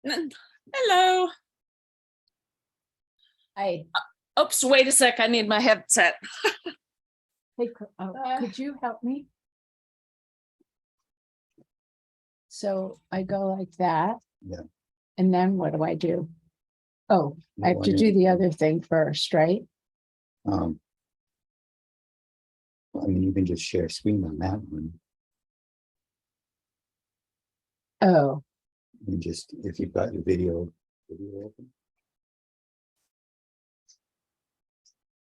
Hello. Hi. Oops, wait a sec. I need my headset. Hey, could you help me? So I go like that. Yeah. And then what do I do? Oh, I have to do the other thing first, right? I mean, you can just share screen on that one. Oh, And just, if you've got your video open.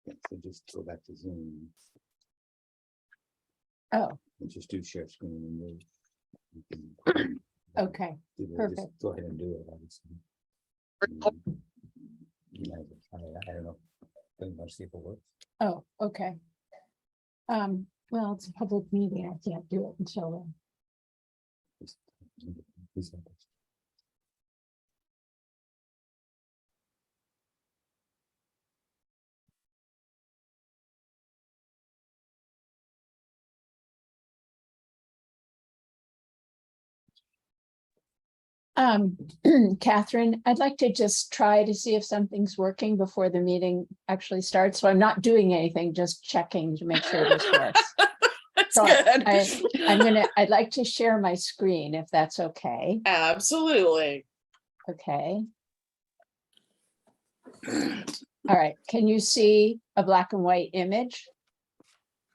Yeah, so just go back to Zoom oh, and just do share screen and you can, okay, just perfect. go ahead and do it, obviously. Yeah, I don't know. Let's see if it works. Oh, okay. Well, it's a public meeting. I can't do it until then. Just- Catherine, I'd like to just try to see if something's working before the meeting actually starts. So I'm not doing anything, just checking to make sure this works. That's So good. I'd like to share my screen if that's okay. Absolutely. Okay. All right. Can you see a black and white image?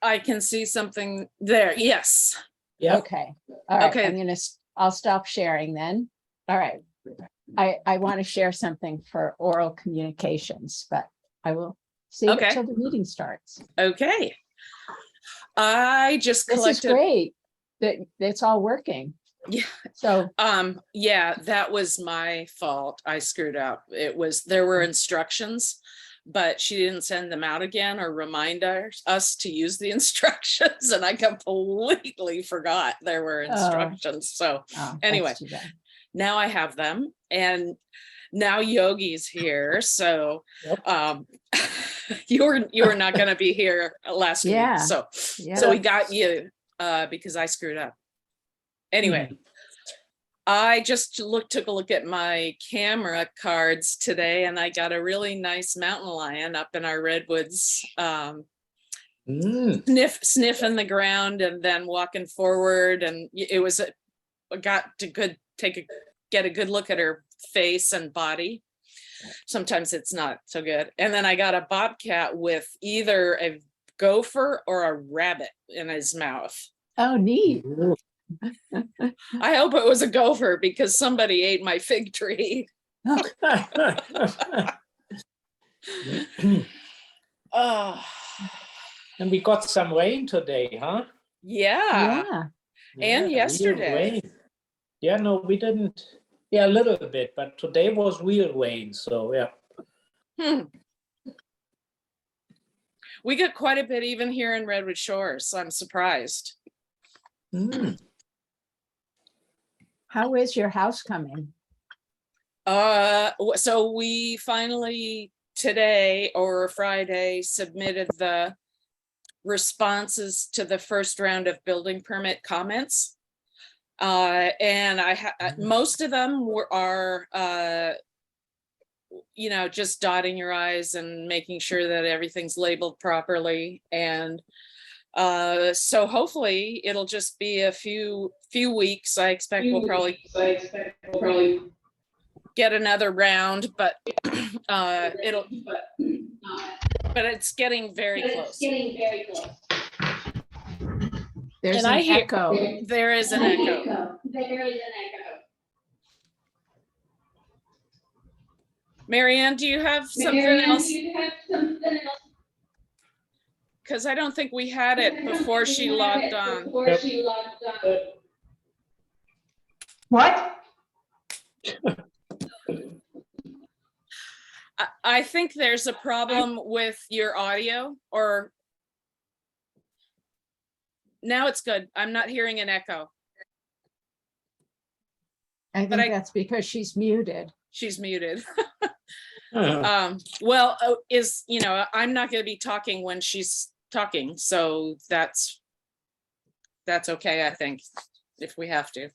I can see something there. Yes. Yeah. Okay. All right. Okay. I'll stop sharing then. All right. I want to share something for oral communications, but I will see Okay. it till the meeting starts. Okay. I just This is collected, great that it's all working. Yeah. So, yeah, that was my fault. I screwed up. There were instructions, but she didn't send them out again or remind us to use the instructions. And I completely forgot there were instructions. So that's anyway, too bad. now I have them, and now Yogi's here. So you were not going to be here last Yeah. week. So Yeah. we got you because I screwed up. Anyway, I just took a look at my camera cards today, and I got a really nice mountain lion up in our redwoods, sniffing the ground and then walking forward. And it was get a good look at her face and body. Sometimes it's not so good. And then I got a bobcat with either a gopher or a rabbit in his mouth. Oh, neat. I hope it was a gopher because somebody ate my fig tree. Oh. And we got some rain today, huh? Yeah. And real yesterday. rain. Yeah, no, we didn't. Yeah, a little bit, but today was real rain. So yeah. We got quite a bit even here in Redwood Shores. So I'm surprised. How is your house coming? So we finally today or Friday submitted the responses to the first round of building permit comments. And most of them are just dotting your I's and making sure that everything's labeled properly. And so hopefully it'll just be a few weeks. I expect we'll probably get another round, but but it's getting very close. There's And an I hear echo. there is an echo. Marianne, do you have something else? Because I don't think we had it before she logged on. What? I think there's a problem with your audio, or now it's good. I'm not hearing an echo. I think that's because she's muted. She's muted. Well, I'm not going to be talking when she's talking, so that's okay, I think, if we have to.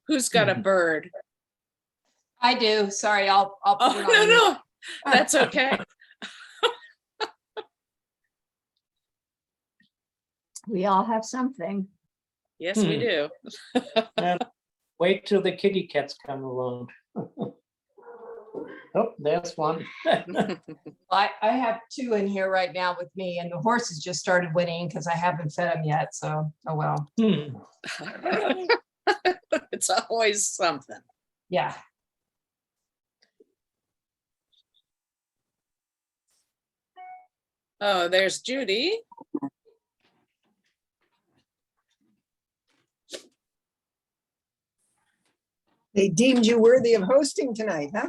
Who's got a bird? I do. Sorry, I'll put Oh, it on. no, that's okay. We all have something. Yes, we do. Wait till the kitty cats come around. Oh, there's one. I have two in here right now with me, and the horses just started whinnying because I haven't fed them yet. So, oh well. It's always something. Yeah. Oh, there's Judy. They deemed you worthy of hosting tonight, huh?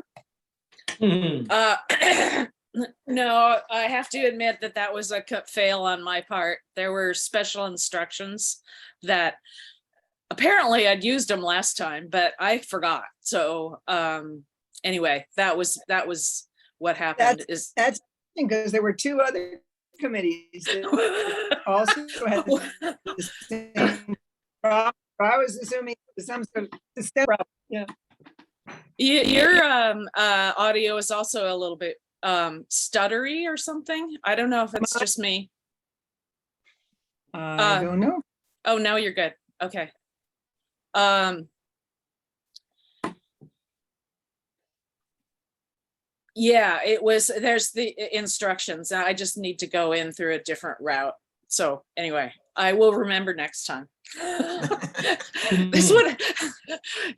No, I have to admit that that was a fail on my part. There were special instructions that apparently I'd used them last time, but I forgot. So anyway, that was what happened. That's because there were two other committees that also had the same problem. I was assuming some sort of system problem. Yeah. Your audio is also a little bit stuttery or something. I don't know if it's just me. I don't know. Oh, now you're good. Okay. Yeah, there's the instructions. I just need to go in through a different route. So anyway, I will remember next time. This would,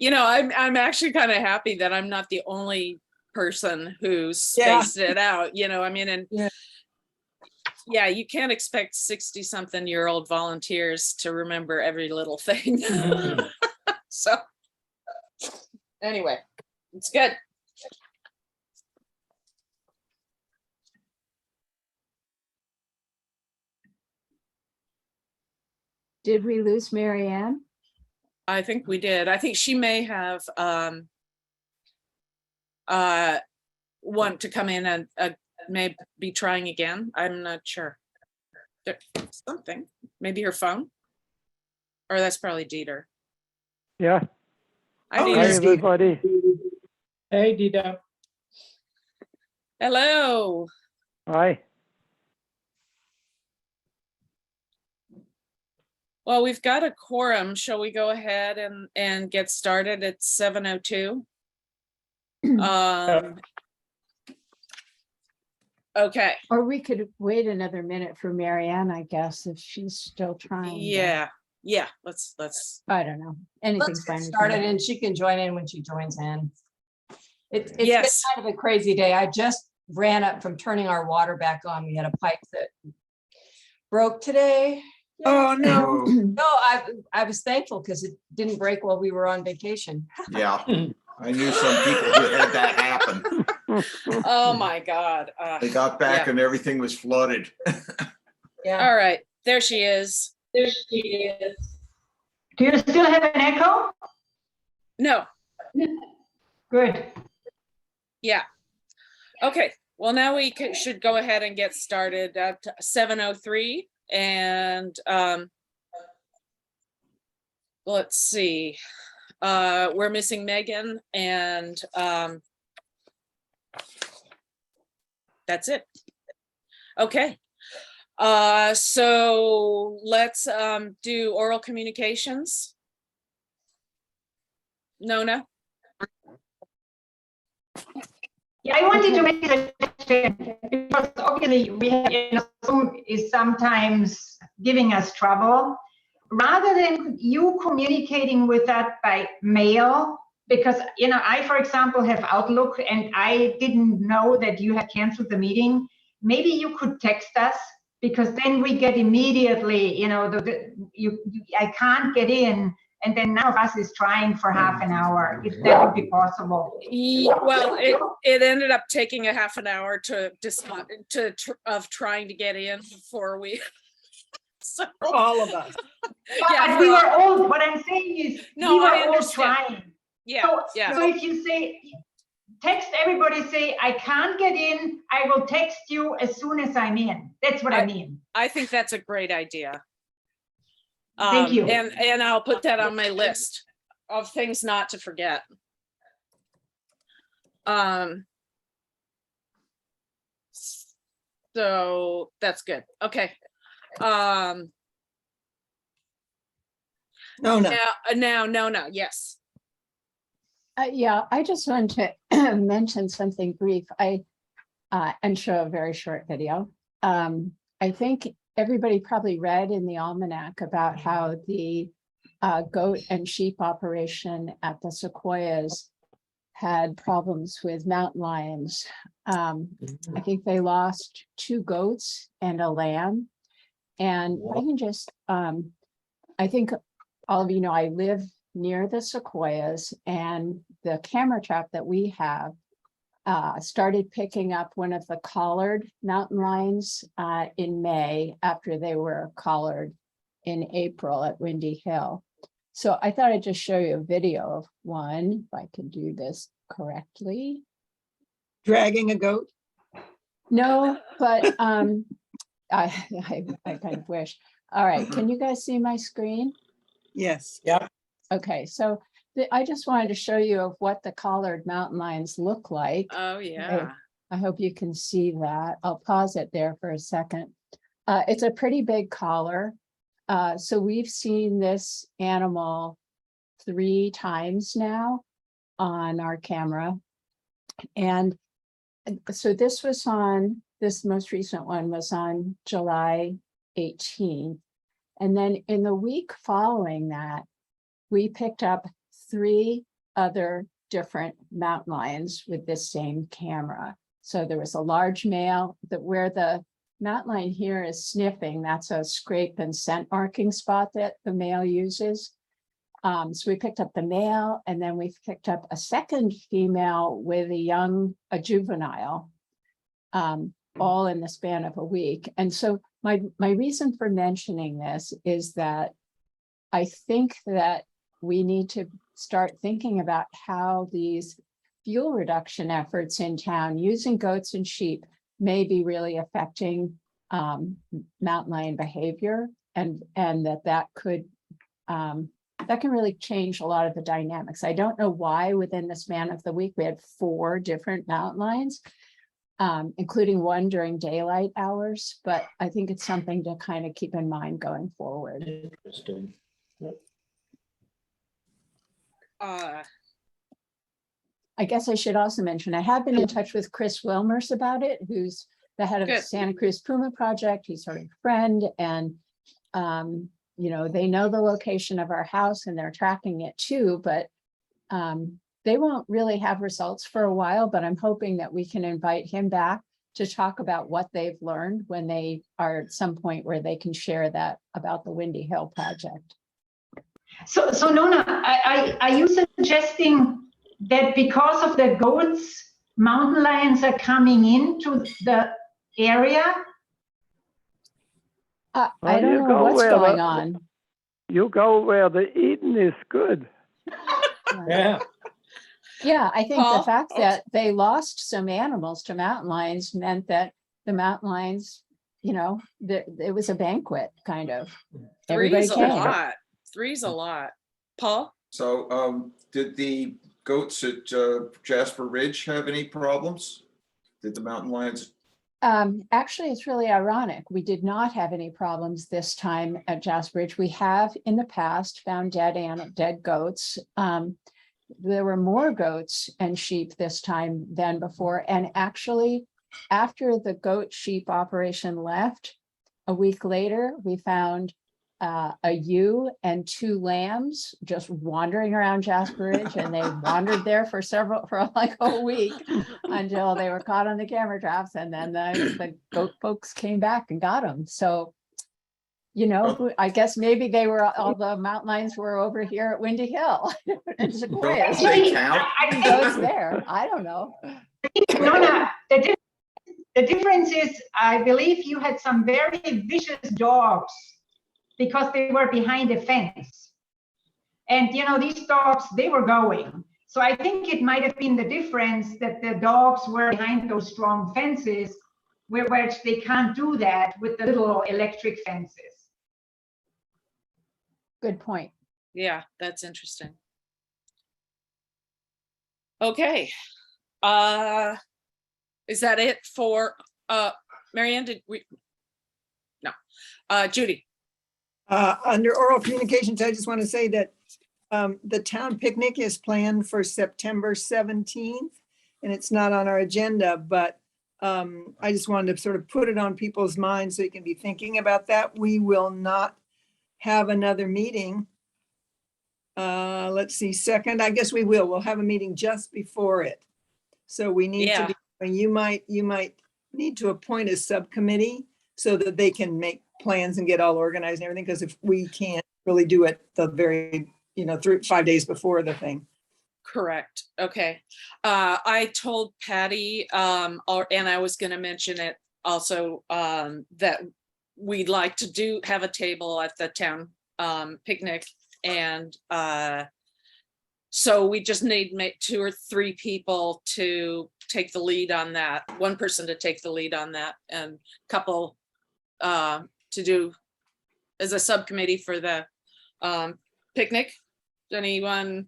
I'm actually kind of happy that I'm not the only person who spaced it out, I mean, and yeah, you can't expect 60-something-year-old volunteers to remember every little thing. So anyway, it's good. Did we lose Mary Ann? I think we did. I think she may have want to come in and may be trying again. I'm not sure. Something, maybe her phone, or that's probably Dieter. Yeah. Hi, Oh, Dieter. Hi, yes. everybody. Hey, Dida. Hello. Hi. Well, we've got a quorum. Shall we go ahead and get started at 7:02? Okay. Or we could wait another minute for Mary Ann, I guess, if she's still trying. Yeah. Let's. I don't know. Anything's Let's fine. get with me. started and she can join in when she joins in. It's been Yes. kind of a crazy day. I just ran up from turning our water back on. We had a pipe that broke today. Oh, no. No, I was thankful because it didn't break while we were on vacation. Yeah, I knew some people who had that happen. Oh my God. They got back and everything was flooded. Yeah. All right. There she is. Do you still have an echo? No. Good. Yeah. Okay. Well, now we should go ahead and get started at 7:03. And let's see. We're missing Megan, and that's it. Okay. So let's do oral communications. Nona? Yeah, I wanted to make a suggestion because obviously we have, Zoom is sometimes giving us trouble. Rather than you communicating with that by mail, because I, for example, have Outlook and I didn't know that you had canceled the meeting. Maybe you could text us because then we get immediately, I can't get in. And then none of us is trying for half an hour, if that would be possible. Well, it ended up taking a half an hour of trying to get in before we. So, All of us. But we were all, what I'm saying is, No, we were I all understand. trying. yeah, So if you say, text everybody, say, I can't get in, I will text you as soon as I'm in. That's what I mean. I think that's a great idea. Thank you. And I'll put that on my list of things not to forget. So that's good. Okay. No. Now, yes. Yeah, I just want to mention something brief. And show a very short video. I think everybody probably read in the almanac about how the goat and sheep operation at the Sequoias had problems with mountain lions. I think they lost 2 goats and a lamb. And I can just, I think all of you know, I live near the Sequoias, and the camera trap that we have started picking up one of the collared mountain lions in May after they were collared in April at Windy Hill. So I thought I'd just show you a video of one, if I can do this correctly. Dragging a goat? No, but I kind of wish. All right, can you guys see my screen? Yes. Yeah. Okay, so I just wanted to show you of what the collared mountain lions look like. Oh, yeah. I hope you can see that. I'll pause it there for a second. It's a pretty big collar. So we've seen this animal 3 times now on our camera. And so this most recent one was on July 18th. And then in the week following that, we picked up 3 other different mountain lions with this same camera. So there was a large male where the mountain lion here is sniffing. That's a scrape and scent marking spot that the male uses. So we picked up the male, and then we picked up a second female with a juvenile, all in the span of a week. And so my reason for mentioning this is that I think that we need to start thinking about how these fuel reduction efforts in town using goats and sheep may be really affecting mountain lion behavior, and that could that can really change a lot of the dynamics. I don't know why within the span of the week we had 4 different mountain lions, including one during daylight hours, but I think it's something to kind of keep in mind going forward. Interesting. I guess I should also mention, I have been in touch with Chris Wilmers about it, who's the head of the Good. Santa Cruz Puma Project. He's sort of a friend, and they know the location of our house and they're tracking it too, but they won't really have results for a while, but I'm hoping that we can invite him back to talk about what they've learned when they are at some point where they can share that about the Windy Hill project. So Nona, are you suggesting that because of the goats, mountain lions are coming into the area? I Well, don't you know go what's where going the- on. You go where the eating is good. Yeah. Yeah, I think the Paul? fact Oh. that they lost some animals to mountain lions meant that the mountain lions, it was a banquet, kind of. Everybody 3's a came. lot. 3's a lot. Paul? So, did the goats at Jasper Ridge have any problems? Did the mountain lions? Actually, it's really ironic. We did not have any problems this time at Jasper Ridge. We have in the past found dead goats. There were more goats and sheep this time than before. And actually, after the goat sheep operation left, a week later, we found a ewe and 2 lambs just wandering around Jasper Ridge, and they wandered there for like a week until they were caught on the camera traps, and then the goat folks came back and got them. So, I guess maybe all the mountain lions were over here at Windy Hill and sequoias. Do they count? Goats there. I don't know. Nona, the difference is, I believe you had some very vicious dogs because they were behind a fence. And these dogs, they were going. So I think it might have been the difference that the dogs were behind those strong fences, which they can't do that with the little electric fences. Good point. Yeah, that's interesting. Okay. Is that it for Marianne? Did we? No. Judy. Under oral communications, I just want to say that the town picnic is planned for September 17th, and it's not on our agenda, but I just wanted to sort of put it on people's minds so you can be thinking about that. We will not have another meeting. Let's see, second, I guess we will. We'll have a meeting just before it. So we need to be, you might need to appoint a subcommittee so that they can make plans and get all organized and everything, because if we can't really do it the very, 5 days before the thing. Correct. Okay. I told Patty, and I was gonna mention it also, that we'd like to have a table at the town picnic, and so we just need 2 or 3 people to take the lead on that. One person to take the lead on that, and couple to do as a subcommittee for the picnic. Anyone?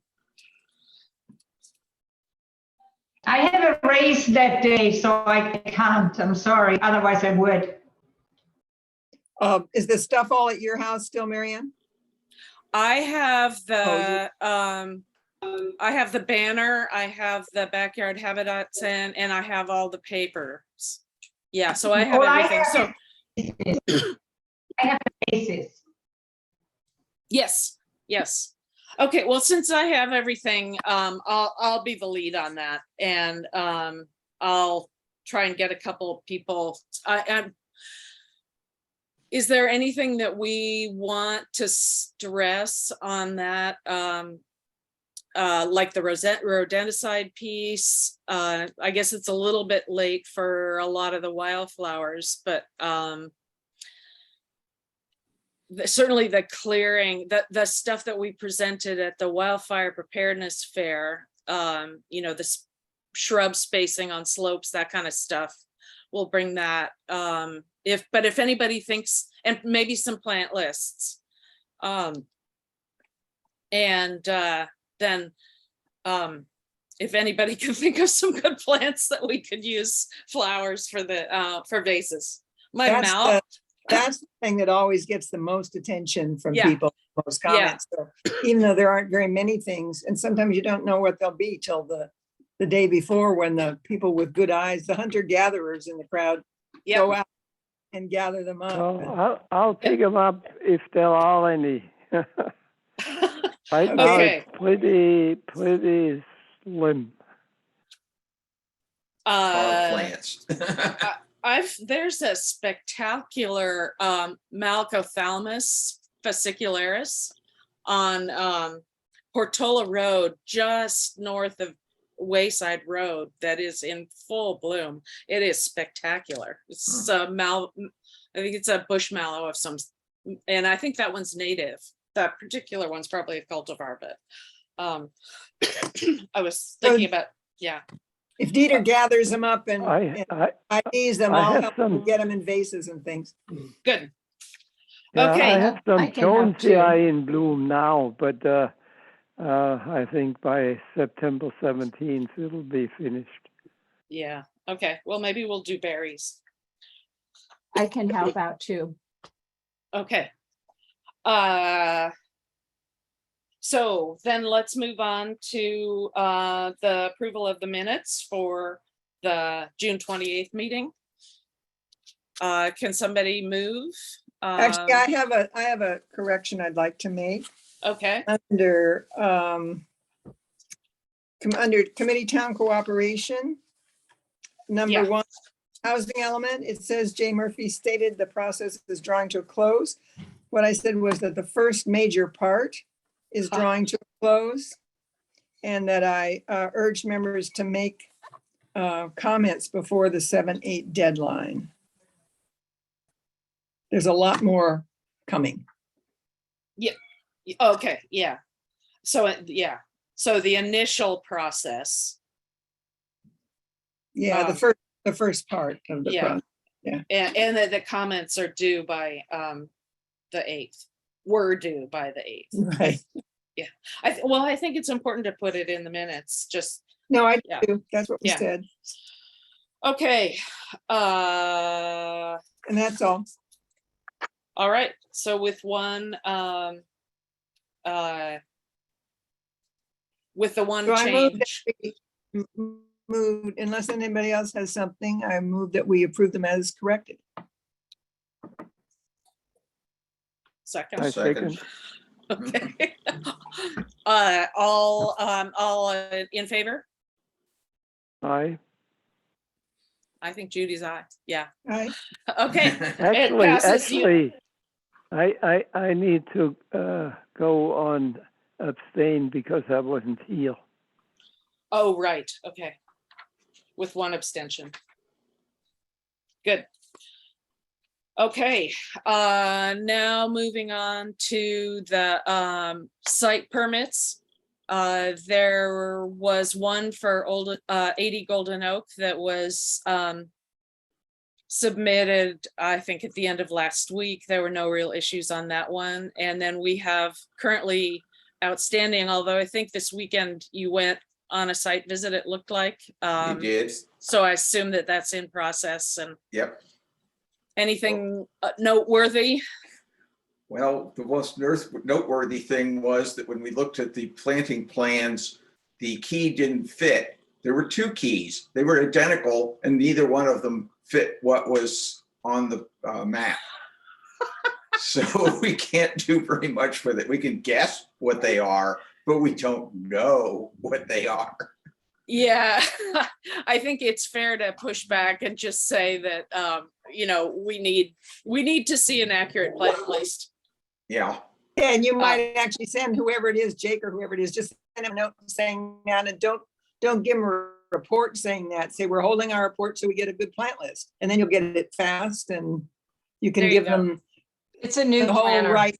I have a race that day, so I can't. I'm sorry. Otherwise, I would. Is the stuff all at your house still, Marianne? I have Oh, I have the banner, I have the backyard habitats, and I have all the papers. Yeah, so I have Well, I everything. So I have the basis. yes, yes. Okay, well, since I have everything, I'll be the lead on that, and I'll try and get a couple of people. Is there anything that we want to stress on that? Like the rodenticide piece? I guess it's a little bit late for a lot of the wildflowers, but certainly the clearing, the stuff that we presented at the Wildfire Preparedness Fair, you know, the shrub spacing on slopes, that kind of stuff. We'll bring that. But if anybody thinks, and maybe some plant lists. Then if anybody can think of some good plants that we could use flowers for for vases. That's the thing that always gets the most attention from Yeah. people, most comments. So even though there aren't very many things, and sometimes you don't know what they'll be till the day before, when the people with good eyes, the hunter gatherers in the crowd, go out and gather them up. Well, I'll pick them up if there are any. Right now Okay. it's pretty slim. Plants. There's a spectacular Malcothalmus fascicularis on Portola Road, just north of Wayside Road, that is in full bloom. It is spectacular. It's I think it's a bush mallow of some, and I think that one's native. That particular one's probably a cultivar, but I was thinking about, yeah. If Dieter gathers them up and I IDs them, I I'll have help some- them get them in vases and things. Good. Yeah, Okay. I have some I can help Jonesia in bloom now, but I think by September 17th it'll be finished. Yeah. Okay. Well, maybe we'll do berries. I can help out too. Okay. So then let's move on to the approval of the minutes for the June 28th meeting. Can somebody move? Actually, I have a correction I'd like to make. Okay. Under committee town cooperation, number Yeah. 1, housing element, it says Jay Murphy stated the process is drawing to a close. What I said was that the first major part is drawing to a close, and that I urged members to make comments before the 7/8 deadline. There's a lot more coming. Okay. Yeah. So yeah. So the initial process. Yeah, the first part of the Yeah. process. And the comments are due by the 8th. Were due by the 8th. Right. Yeah. I think it's important to put it in the minutes. Just No, I Yeah. do. That's what we Yeah. said. okay. And that's all. All right. So with the one So I moved change. that we moved, unless anybody else has something, I move that we approve them as corrected. Second. I Second. second. Okay. All in favor? I I think Judy's aye. Yeah. All right. Okay. actually, I need to go on abstain because I wasn't here. Oh, right, okay. With one abstention. Good. Okay, now moving on to the site permits. There was one for 80 Golden Oak that was submitted, I think, at the end of last week. There were no real issues on that one. And then we have currently outstanding, although I think this weekend you went on a site visit, it looked like. You did. So I assume that that's in process. And Yep. anything noteworthy? Well, the most noteworthy thing was that when we looked at the planting plans, the key didn't fit. There were two keys. They were identical and neither one of them fit what was on the map. So we can't do very much with it. We can guess what they are, but we don't know what they are. Yeah, I think it's fair to push back and just say that, you know, we need to see an accurate plan at least. Yeah. And you might actually send whoever it is, Jake or whoever it is, just send him a note saying that, and don't give him a report saying that. Say, we're holding our report so we get a good plant list, and then you'll get it fast and you can There you give go. them It's a new the whole planner. right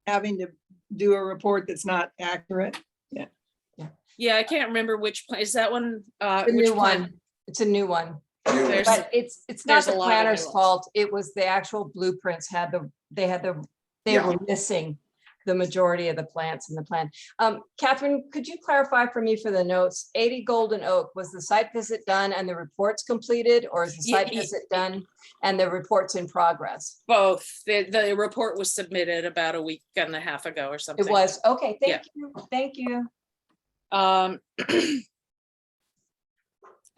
having to do a report that's not accurate. Yeah, I can't remember which plan, is that one? The Which new plan? one. It's a new one. There's- But it's not there's a the lot of new planner's ones. fault. It was the actual blueprints they Yeah. were missing the majority of the plants in the plan. Catherine, could you clarify for me for the notes, 80 Golden Oak, was the site visit done and the reports completed, or is the site visit done and the reports in progress? Both. The report was submitted about a week and a half ago or something. It was, okay, Yeah. thank you.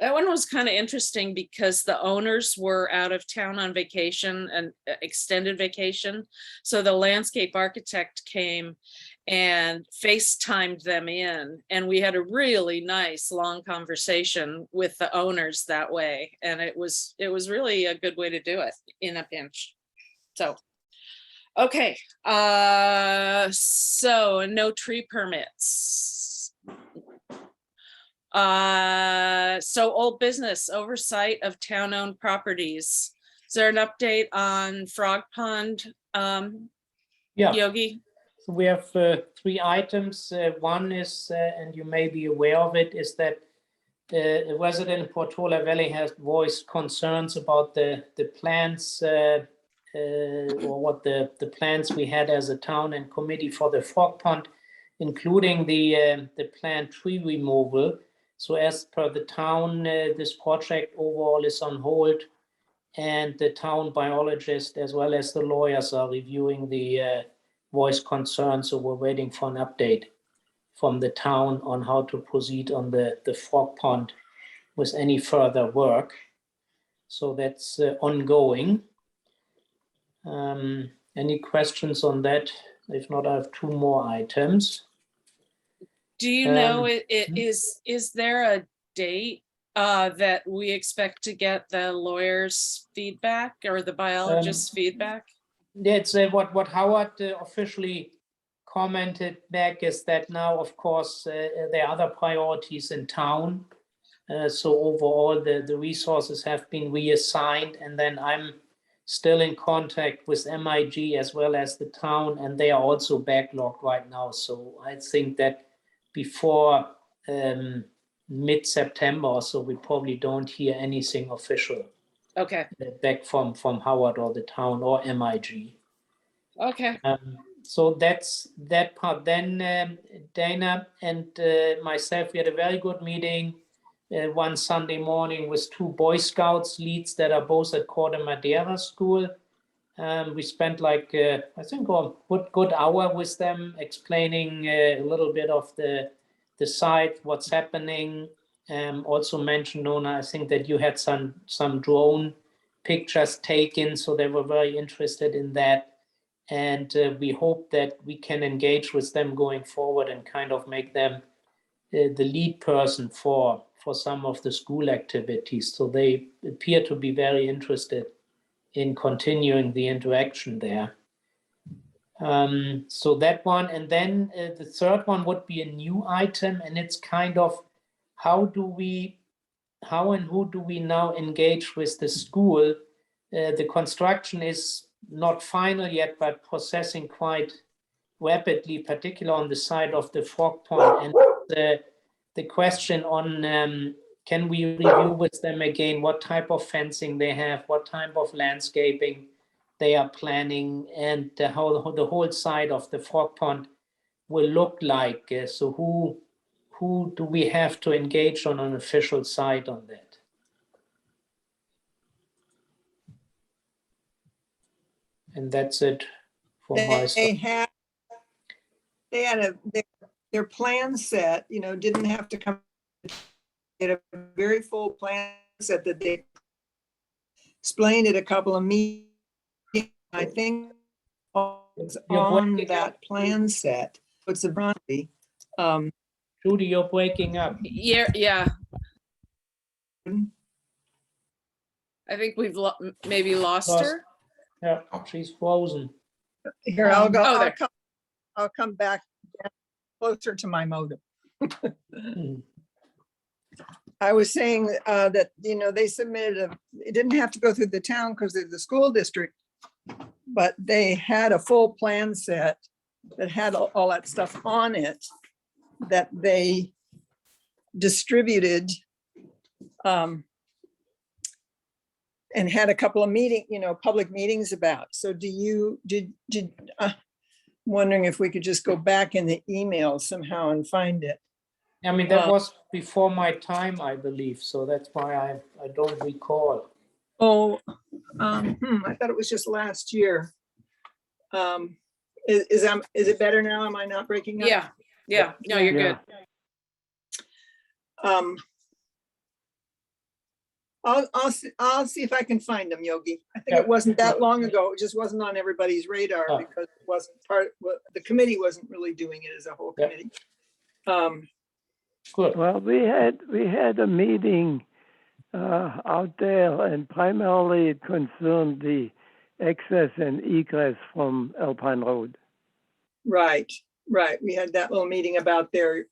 That one was kind of interesting because the owners were out of town on vacation and extended vacation. So the landscape architect came and FaceTimed them in, and we had a really nice long conversation with the owners that way. And it was really a good way to do it in a pinch. So, okay. So no tree permits. So old business oversight of town-owned properties. Is there an update on Frog Pond, Yeah, Yogi? so we have 3 items. One is, and you may be aware of it, is that a resident in Portola Valley has voiced concerns about the plans or what the plans we had as a town and committee for the Frog Pond, including the planned tree removal. So as per the town, this project overall is on hold, and the town biologist as well as the lawyers are reviewing the voice concerns. So we're waiting for an update from the town on how to proceed on the Frog Pond with any further work. So that's ongoing. Any questions on that? If not, I have 2 more items. Do you know, is there a date that we expect to get the lawyer's feedback or the biologist's feedback? That's what Howard officially commented back is that now, of course, there are other priorities in town. So overall, the resources have been reassigned, and then I'm still in contact with MIG as well as the town, and they are also backlogged right now. So I think that before mid-September or so, we probably don't hear anything official Okay, back from Howard or the town or MIG. okay. So that's that part. Then Dana and myself, we had a very good meeting one Sunday morning with 2 Boy Scouts leads that are both at Corte Madera School. We spent like, I think a good hour with them explaining a little bit of the site, what's happening. Also mentioned, Nona, I think that you had some drone pictures taken, so they were very interested in that. And we hope that we can engage with them going forward and kind of make them the lead person for some of the school activities. So they appear to be very interested in continuing the interaction there. So that one, and then the third one would be a new item, and it's kind of how and who do we now engage with the school? The construction is not final yet, but processing quite rapidly, particularly on the side of the frog pond. And the question on can we review with them again what type of fencing they have, what type of landscaping they are planning, and how the whole side of the frog pond will look like. So who do we have to engage on an official side on that? And that's it for my side. They had their plan set, didn't have to come. They had a very full plan set that they explained at a couple of meetings, I think, on that plan set. What's the Bronte? Judy, you're breaking up. Yeah. I think we've maybe lost her. Yeah, she's frozen. Here, I'll go. Oh, there. I'll come back closer to my modem. I was saying that, they submitted it didn't have to go through the town because they're the school district, but they had a full plan set that had all that stuff on it that they distributed and had a couple of public meetings about. So wondering if we could just go back in the email somehow and find it. I mean, that was before my time, I believe. So that's why I don't recall. Oh, I thought it was just last year. Is it better now? Am I not breaking up? Yeah. No, you're good. I'll see if I can find them, Yogi. I think it wasn't that long ago. It just wasn't on everybody's radar because it wasn't the committee wasn't really doing it as a whole committee. Good. Well, we had a meeting out there, and primarily it concerned the access and egress from Alpine Road. Right. We had that little meeting about their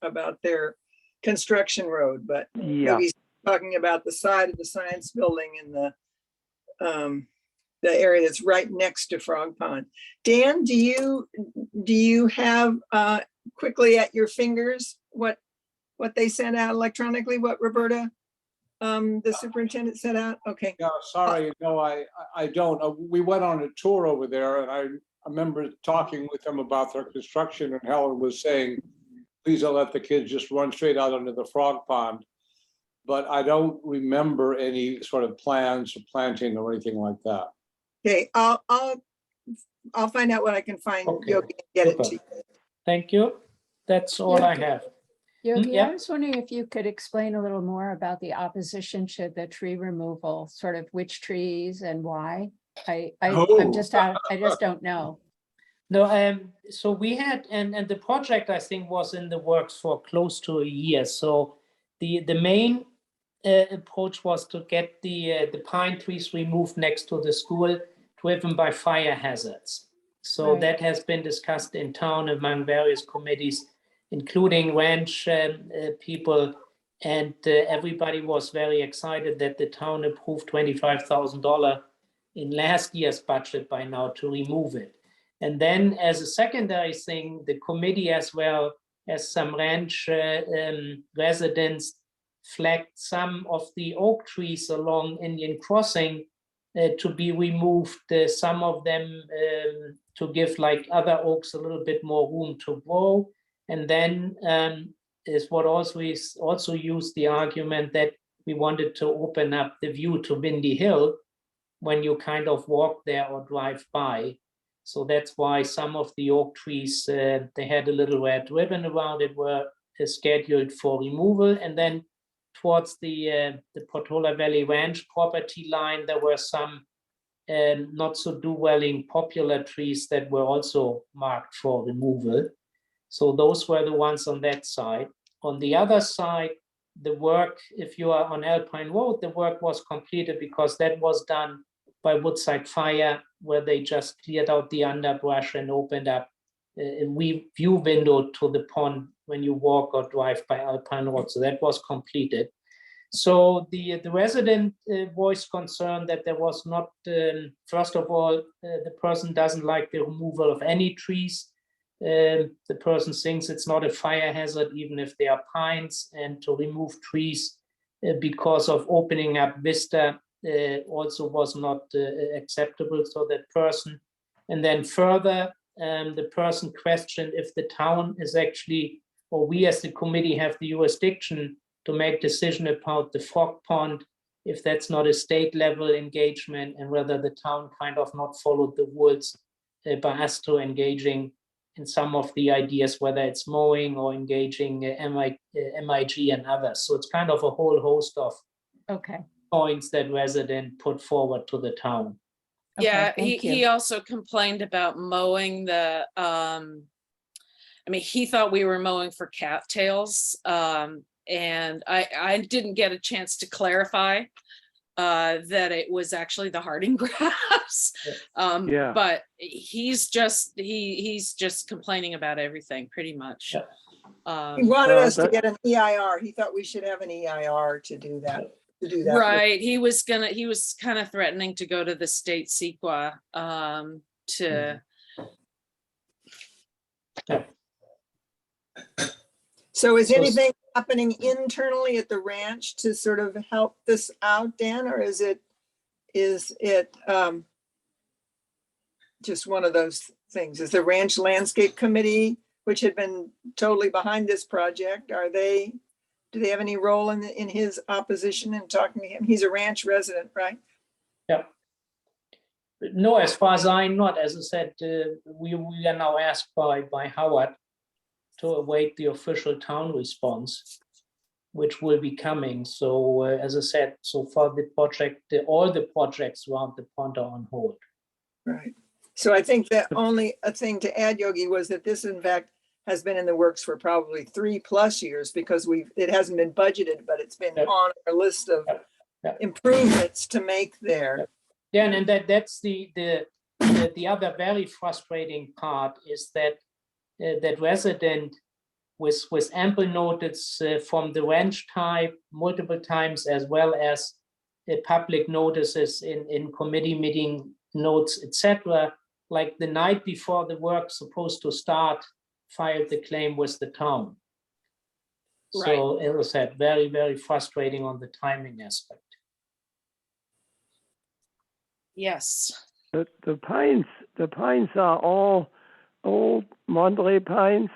construction road, but Yogi's talking about the side of the science building and the area that's right next to Frog Pond. Dan, do you have quickly at your fingers what they sent out electronically, what Roberta, the superintendent sent out? Okay. Yeah, sorry, no, I don't. We went on a tour over there, and I remember talking with them about their construction, and Helen was saying, please don't let the kids just run straight out into the frog pond. But I don't remember any sort of plans or planting or anything like that. Okay, I'll find out what I can find, Okay. Yogi, and get it to you. Thank you. That's all I have. Yogi, Yeah. I was wondering if you could explain a little more about the opposition to the tree removal, sort of which trees and why. I'm just out, I just don't know. No, so we had, and the project I think was in the works for close to a year. So the main approach was to get the pine trees removed next to the school, driven by fire hazards. So Right. that has been discussed in town among various committees, including ranch people, and everybody was very excited that the town approved $25,000 in last year's budget by now to remove it. And then as a secondary thing, the committee as well as some ranch residents flagged some of the oak trees along Indian Crossing to be removed, some of them to give like other oaks a little bit more room to grow. And then is what also used the argument that we wanted to open up the view to Windy Hill when you kind of walk there or drive by. So that's why some of the oak trees, they had a little red ribbon around it, were scheduled for removal. And then towards the Portola Valley Ranch property line, there were some not so dwelling popular trees that were also marked for removal. So those were the ones on that side. On the other side, the work, if you are on Alpine Road, the work was completed because that was done by Woodside Fire, where they just cleared out the underbrush and opened up a view window to the pond when you walk or drive by Alpine Road. So that was completed. So the resident voiced concern that there was not, first of all, the person doesn't like the removal of any trees. The person thinks it's not a fire hazard, even if they are pines, and to remove trees because of opening up vista also was not acceptable for that person. And then further, the person questioned if the town is actually, or we as the committee have the jurisdiction to make decision about the frog pond, if that's not a state level engagement, and whether the town kind of not followed the rules by us to engaging in some of the ideas, whether it's mowing or engaging MIG and others. So it's kind of a whole host of points that resident put forward to the town. Yeah, thank you. he also complained about mowing the, I mean, he thought we were mowing for cattails. And I didn't get a chance to clarify that it was actually the Harding grass. Yeah. But he's just complaining about everything pretty much. He wanted Well, us to that- get an EIR. He thought we should have an EIR to do that. Right, he was kind of threatening to go to the state CEQA to. So is anything happening internally at the ranch to sort of help this out, Dan, or is it just one of those things? Is the Ranch Landscape Committee, which had been totally behind this project, do they have any role in his opposition and talking to him? He's a ranch resident, right? Yeah. No, as far as I not, as I said, we are now asked by Howard to await the official town response, which will be coming. So as I said, so far the project, all the projects around the pond are on hold. Right. So I think that only a thing to add, Yogi, was that this in fact has been in the works for probably 3+ years, because it hasn't been budgeted, but it's been on our list of improvements to make there. Yeah, and that's the other very frustrating part is that that resident with ample notice from the ranch type multiple times, as well as public notices in committee meeting notes, etc. Like the night before the work supposed to start, filed the claim with the town. So as I said, very, very frustrating on the timing aspect. Yes. The pines are all old Monterey pines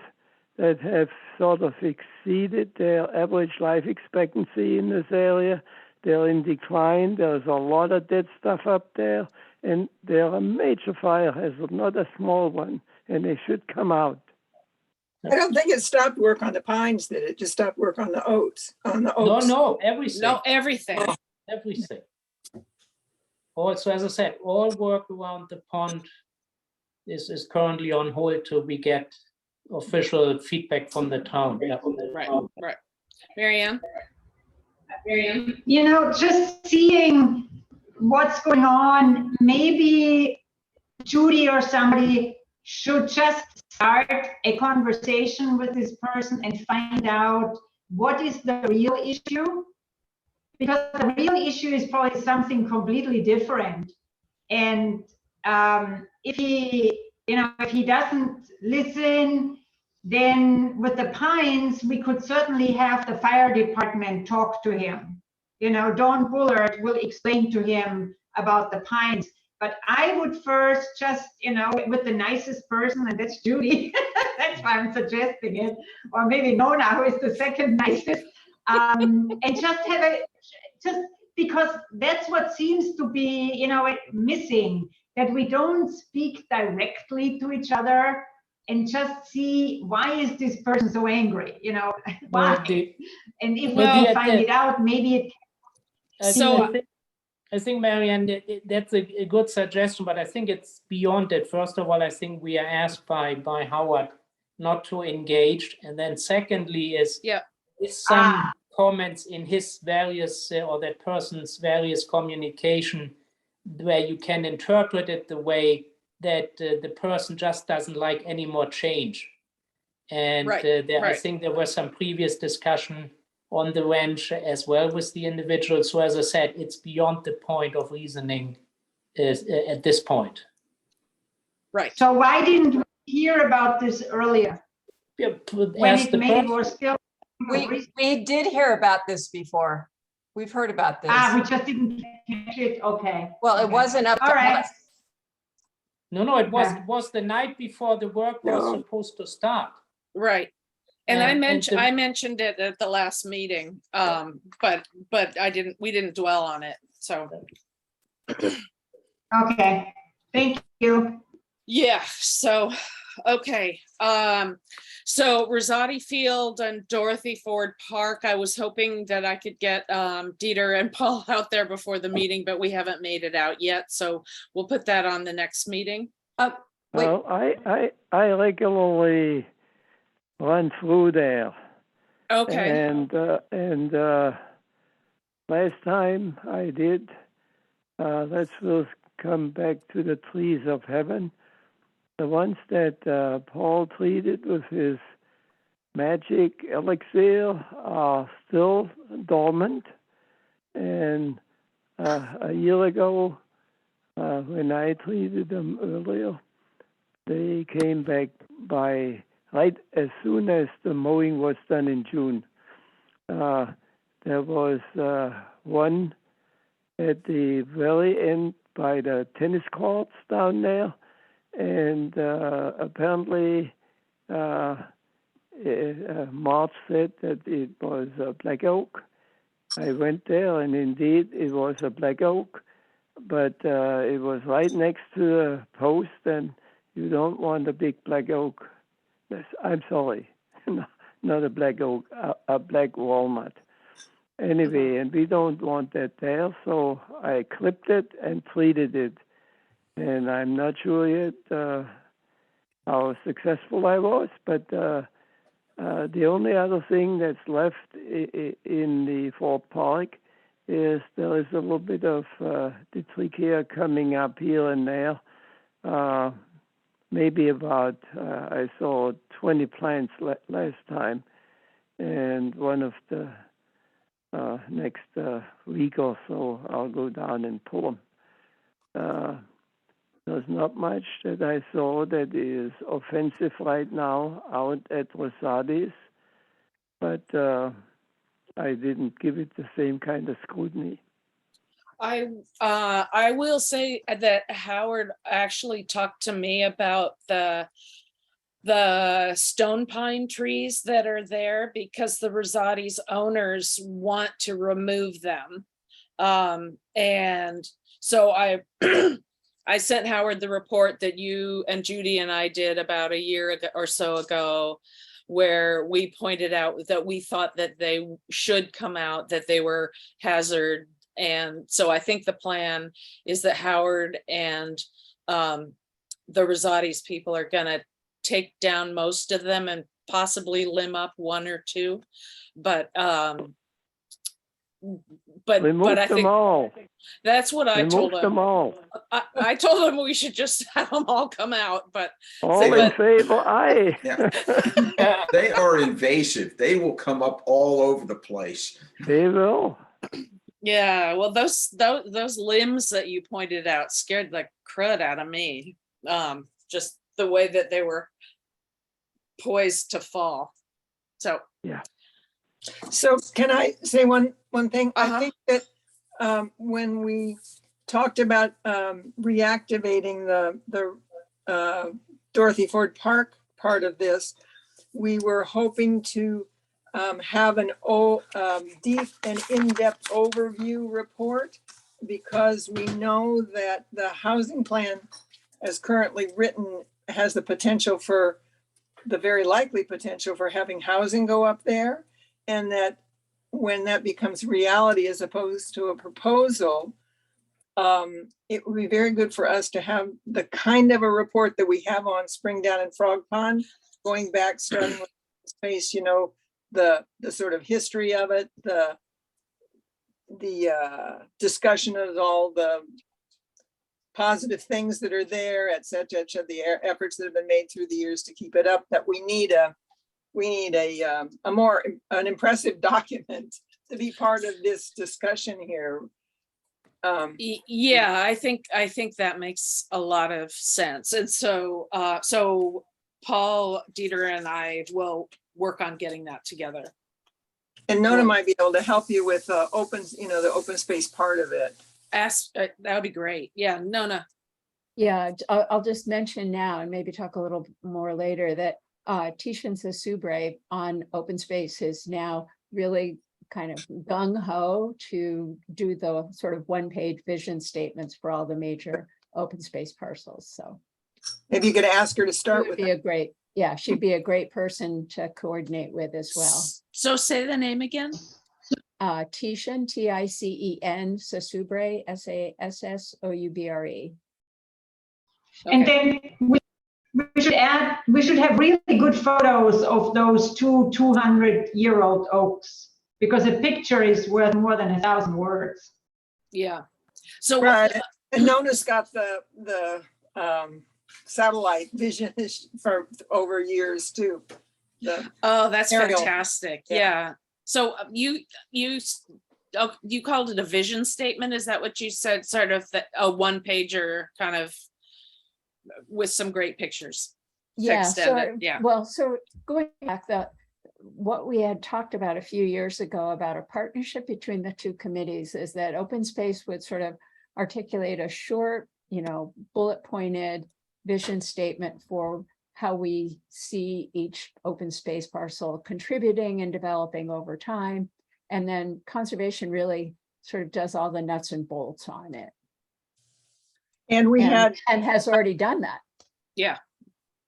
that have sort of exceeded their average life expectancy in this area. They're in decline. There's a lot of dead stuff up there, and they're a major fire hazard, not a small one, and they should come out. I don't think it stopped work on the pines, did it? Just stopped work on the oaks, No, everything. No, everything. Everything. Also, as I said, all work around the pond is currently on hold till we get official feedback from the town. Yeah. Right. Marianne? You know, just seeing what's going on, maybe Judy or somebody should just start a conversation with this person and find out what is the real issue, because the real issue is probably something completely different. And if he doesn't listen, then with the pines, we could certainly have the fire department talk to him. You know, Dawn Bullard will explain to him about the pines. But I would first just, with the nicest person, and that's Judy, that's why I'm suggesting it, or maybe Nona, who is the second nicest, and just because that's what seems to be, missing, that we don't speak directly to each other and just see, why is this person so angry, why? And if we can find it out, maybe it. I think, Marianne, that's a good suggestion, but I think it's beyond it. First of all, I think we are asked by Howard not to engage. And then secondly is some comments in his various, or that person's various communication, where you can interpret it the way that the person just doesn't like any more change. And Right, I right. think there was some previous discussion on the ranch as well with the individual. So as I said, it's beyond the point of reasoning at this point. Right. So why didn't we hear about this earlier? Yeah, When as it the maybe person- was still. We did hear about this before. We've heard about this. We just didn't catch it, okay. Well, it Okay. wasn't up All to right. us. No, it was, Okay. it was the night before the work was No. supposed to start. Right. And I the- mentioned it at the last meeting, but we didn't dwell on it, so. Okay, thank you. Yeah, so, okay, so Rosati Field and Dorothy Ford Park, I was hoping that I could get Dieter and Paul out there before the meeting, but we haven't made it out yet, so we'll put that on the next meeting. Wait, Well, I regularly run through there. Okay, And last time I did, let's first come back to the trees of heaven. The ones that Paul treated with his magic elixir are still dormant. And a year ago, when I treated them earlier, they came back by right as soon as the mowing was done in June. There was one at the very end by the tennis courts down there, and apparently March said that it was a black oak. I went there, and indeed it was a black oak, but it was right next to the post, and you don't want a big black oak. I'm sorry, not a black oak, a black walnut. Anyway, and we don't want that there, so I clipped it and treated it. And I'm not sure yet how successful I was, but the only other thing that's left in the Fort Park is there is a little bit of Detrichia coming up here and there. Maybe about, I saw 20 plants last time, and one of the next week or so, I'll go down and pull them. There's not much that I saw that is offensive right now out at Rosati's, but I didn't give it the same kind of scrutiny. I will say that Howard actually talked to me about the stone pine trees that are there because the Rosati's owners want to remove them. And so I I sent Howard the report that you and Judy and I did about a year ago or so ago, where we pointed out that we thought that they should come out, that they were hazard. And so I think the plan is that Howard and the Rosati's people are gonna take down most of them and possibly limb up one or two. But Remove I them think all. that's what I Remove told them him. all. I told him we should just have them all come out, but All in but- favor, aye. Yeah. They are invasive. They will come up all over the place. They will. yeah, well, those limbs that you pointed out scared the crud out of me. Just the way that they were poised to fall. So So can I say one thing? Uh-huh. I think that when we talked about reactivating the Dorothy Ford Park part of this, we were hoping to have an deep and in-depth overview report, because we know that the housing plan as currently written has the very likely potential for having housing go up there. And that when that becomes reality as opposed to a proposal, it would be very good for us to have the kind of a report that we have on Springdown and Frog Pond, going back, starting with space, the sort of history of it, the discussion of all the positive things that are there, et cetera, the efforts that have been made through the years to keep it up, that we need we need an impressive document to be part of this discussion here. Yeah, I think that makes a lot of sense. And so, so Paul, Dieter, and I will work on getting that together. And Nona might be able to help you with the open space part of it. That would be great. Yeah, Nona. Yeah, I'll just mention now and maybe talk a little more later that Tishan Sasubre on open space is now really kind of gung-ho to do the sort of one-page vision statements for all the major open space parcels. So maybe you could ask her to start with. She'd be a great person to coordinate with as well. So say the name again. Tishan, Ticen, Sasubre, Sassoube. And then we should have really good photos of those 200-year-old oaks, because a picture is worth more than 1,000 words. Yeah. So right. And Nona's got the satellite vision for over years too. Oh, that's aerial. fantastic. Yeah. So you called it a vision statement. Is that what you said? Sort of a one pager kind of with some great pictures. Yeah. Yeah. Well, so going back, what we had talked about a few years ago about a partnership between the two committees is that open space would sort of articulate a short, bullet pointed vision statement for how we see each open space parcel contributing and developing over time. And then conservation really sort of does all the nuts and bolts on it. And and has already done that. Yeah.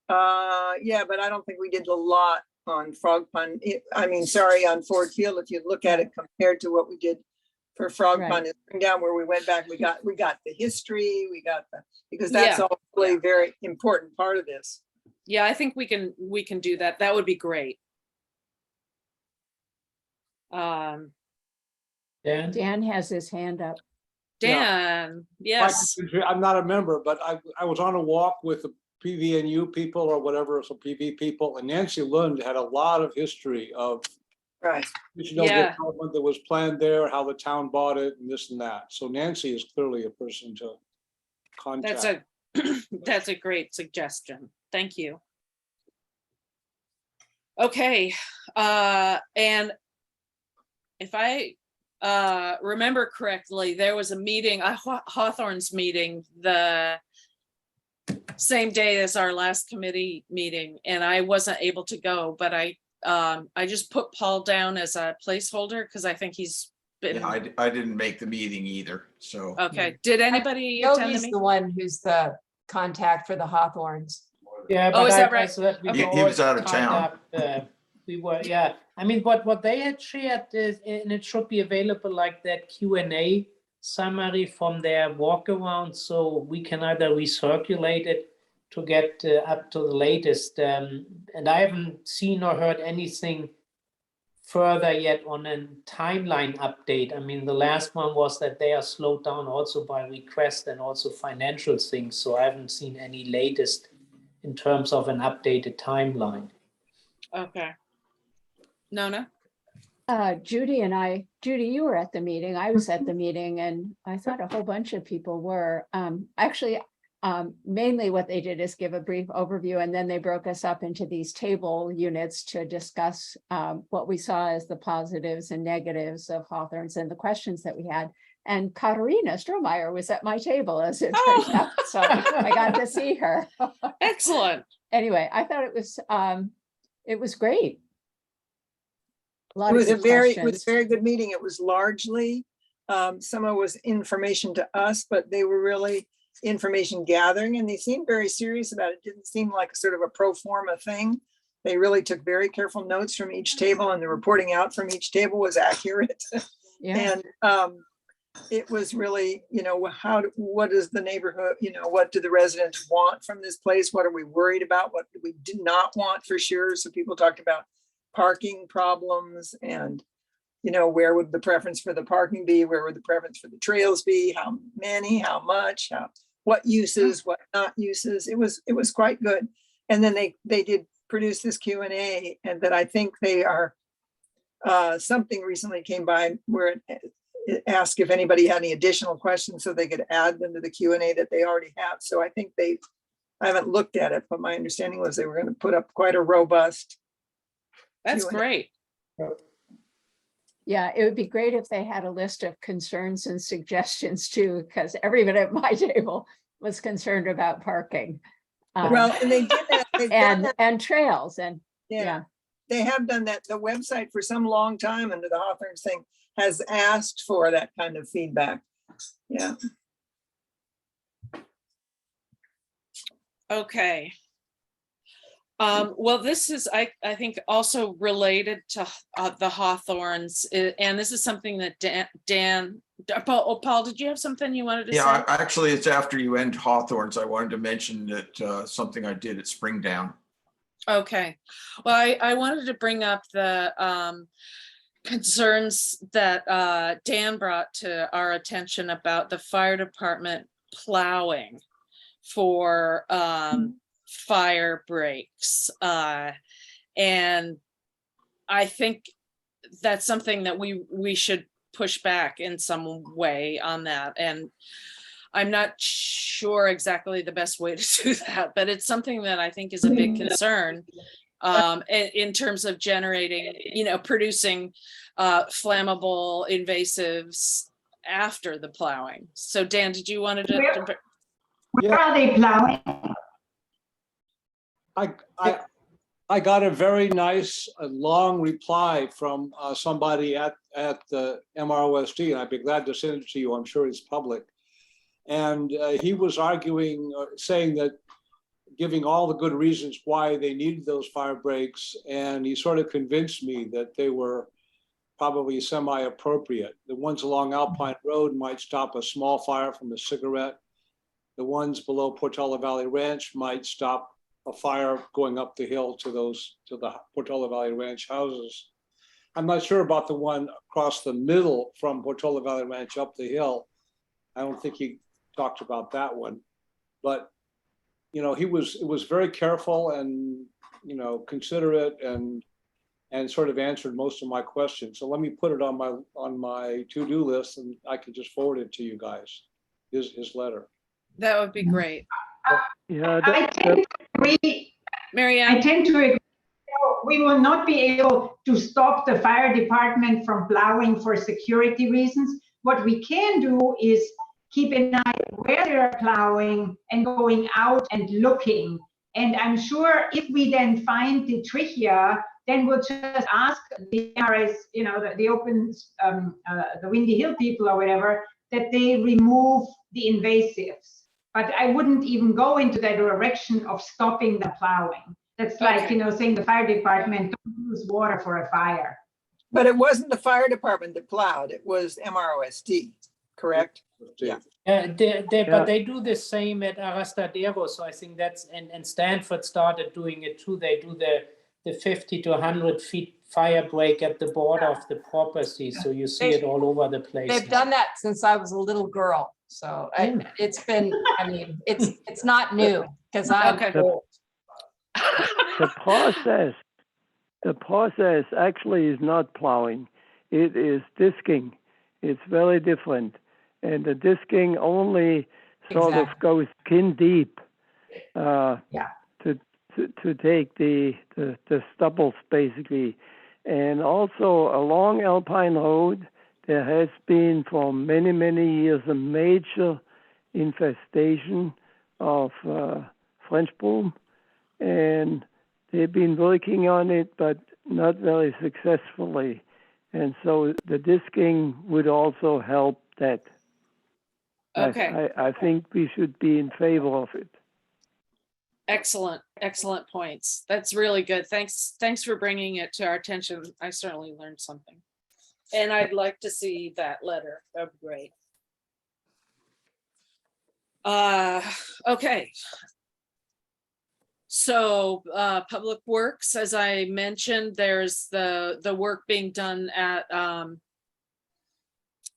Yeah, but I don't think we did a lot on Frog Pond. On Ford Field, if you look at it compared to what we did for Frog Pond and down where we went back, we got the history, because that's all really very important part of this. Yeah, I think we can do that. That would be great. Dan has his hand up. Dan, yes. I'm not a member, but I was on a walk with the PVNU people or whatever, some PV people, and Nancy Lund had a lot of history of development that was planned there, how the town bought it, and this and that. So Nancy is clearly a person to contact. That's a great suggestion. Thank you. Okay, and if I remember correctly, there was a meeting, a Hawthorne's meeting, the same day as our last committee meeting, and I wasn't able to go, but I just put Paul down as a placeholder because I think he's been. Yeah, I didn't make the meeting either. So okay, did anybody attend Yogi's the meeting? the one who's the contact for the Hawthorns. Yeah, but is that right? He was out of town. We were, yeah. I mean, what they had shared is, and it should be available like that Q&A summary from their walk around, so we can either recirculate it to get up to the latest. And I haven't seen or heard anything further yet on a timeline update. I mean, the last one was that they are slowed down also by request and also financial things. So I haven't seen any latest in terms of an updated timeline. Okay. Nona? Judy, you were at the meeting. I was at the meeting, and I thought a whole bunch of people were. Mainly what they did is give a brief overview, and then they broke us up into these table units to discuss what we saw as the positives and negatives of Hawthorne's and the questions that we had. And Katarina Strohmeyer was at my table, as it turns out, so I got to see her. Excellent. Anyway, I thought it was great. It was a very good meeting. It was largely, some of it was information to us, but they were really information gathering, and they seemed very serious about it. It didn't seem like a sort of a pro forma thing. They really took very careful notes from each table, and the reporting out from each table was accurate. Yeah. And it was really, what is the neighborhood, what do the residents want from this place? What are we worried about? What do we do not want for sure? So people talked about parking problems and, where would the preference for the parking be? Where would the preference for the trails be? How many, how much, what uses, what not uses? It was quite good. And then they did produce this Q&A, and that I think they are, something recently came by where it asked if anybody had any additional questions so they could add them to the Q&A that they already have. So I think I haven't looked at it, but my understanding was they were going to put up quite a robust. That's Q&A. great. Yeah, it would be great if they had a list of concerns and suggestions too, because everybody at my table was concerned about parking. Well, and they did that. they've done that, and trails and, yeah, yeah. they have done that. The website for some long time under the Hawthorne thing has asked for that kind of feedback. Yeah. Okay. Well, this is, I think, also related to the Hawthorns, and this is something that Paul, did you have something you wanted to say? Yeah, actually, it's after you end Hawthorns. I wanted to mention that something I did at Springdown. Okay. Well, I wanted to bring up the concerns that Dan brought to our attention about the fire department plowing for fire breaks. And I think that's something that we should push back in some way on that. And I'm not sure exactly the best way to do that, but it's something that I think is a big concern in terms of generating, producing flammable invasives after the plowing. So Dan, did you want to? Where are they plowing? I got a very nice long reply from somebody at the MROSD, and I'd be glad to send it to you. I'm sure it's public. And he was arguing, saying that, giving all the good reasons why they needed those fire breaks, and he sort of convinced me that they were probably semi-appropriate. The ones along Alpine Road might stop a small fire from a cigarette. The ones below Portola Valley Ranch might stop a fire going up the hill to the Portola Valley Ranch houses. I'm not sure about the one across the middle from Portola Valley Ranch up the hill. I don't think he talked about that one, but it was very careful and considerate and sort of answered most of my questions. So let me put it on my to-do list, and I can just forward it to you guys. His letter. That would be great. Yeah, I tend to agree. Marianne? I tend to agree. We will not be able to stop the fire department from plowing for security reasons. What we can do is keep an eye where they're plowing and going out and looking. And I'm sure if we then find the trichia, then we'll just ask the RS, the open, the Windy Hill people or whatever, that they remove the invasives. But I wouldn't even go into the direction of stopping the plowing. That's like, saying the fire department don't use water for a fire. But it wasn't the fire department that plowed, it was MROSD, correct? Yeah. But they do the same at Arastadero. So I think that's, and Stanford started doing it too. They do the 50 to 100 feet fire break at the border of the property. So you see it all over the place. They've done that since I was a little girl. So it's been, it's not new because I'm old. The process actually is not plowing. It is disking. It's very different. And the disking only sort of goes skin deep to take the stubbles, basically. And also along Alpine Road, there has been for many, many years a major infestation of French broom. And they've been working on it, but not very successfully. And so the disking would also help that. Okay. I think we should be in favor of it. Excellent points. That's really good. Thanks for bringing it to our attention. I certainly learned something. And I'd like to see that letter. That'd be great. Okay. So Public Works, as I mentioned, there's the work being done at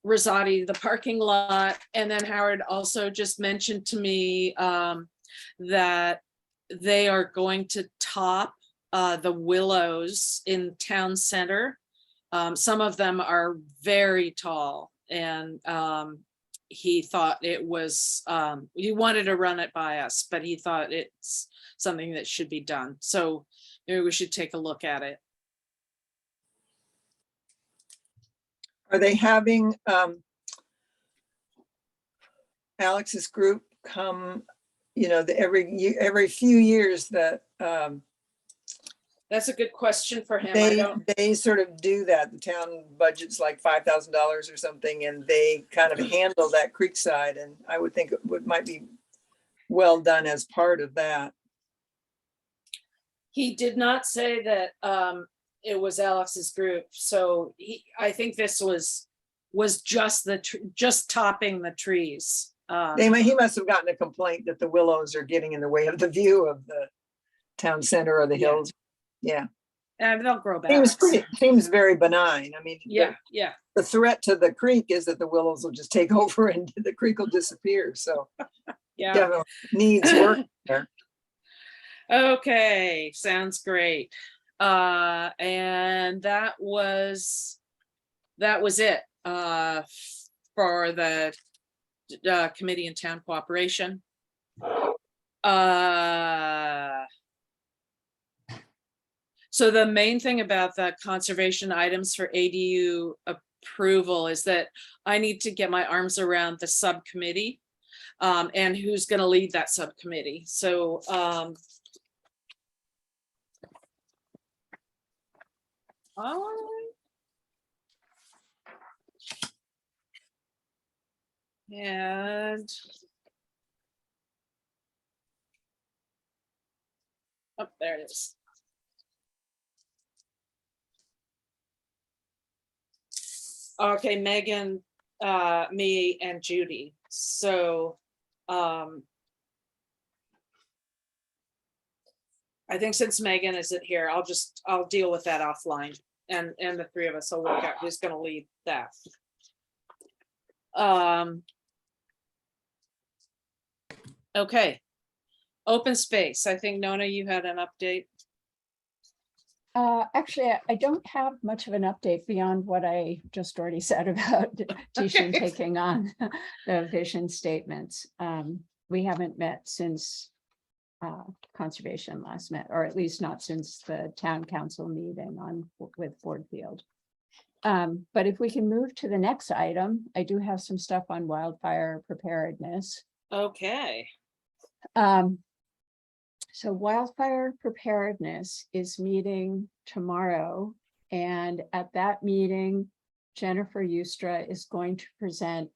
Rosati, the parking lot. And then Howard also just mentioned to me that they are going to top the willows in town center. Some of them are very tall, and he thought it was, he wanted to run it by us, but he thought it's something that should be done. So maybe we should take a look at it. Are they having Alex's group come, you know, every few years that That's a good question for him. I don't, they sort of do that. The town budget's like $5,000 or something, and they kind of handle that creekside. And I would think might be well done as part of that. he did not say that it was Alex's group. So I think this was just just topping the trees. He must have gotten a complaint that the willows are getting in the way of the view of the town center or the Yeah. hills. Yeah. And they'll grow back. Seems very benign. I mean, Yeah. the threat to the creek is that the willows will just take over and the creek will disappear. So Yeah. definitely needs work there. Okay, sounds great. And that was it for the Committee and Town Cooperation. So the main thing about the conservation items for ADU approval is that I need to get my arms around the subcommittee and who's going to lead that subcommittee. So and oh, there it is. Okay, Megan, me, and Judy. So I think since Megan isn't here, I'll deal with that offline, and the three of us will work out who's going to lead that. Okay, open space. I think Nona, you had an update. Actually, I don't have much of an update beyond what I just already said about Tishan Okay. taking on the vision statements. We haven't met since conservation last met, or at least not since the town council meeting with Fordfield. But if we can move to the next item, I do have some stuff on wildfire preparedness. Okay. So Wildfire Preparedness is meeting tomorrow, and at that meeting, Jennifer Eustra is going to present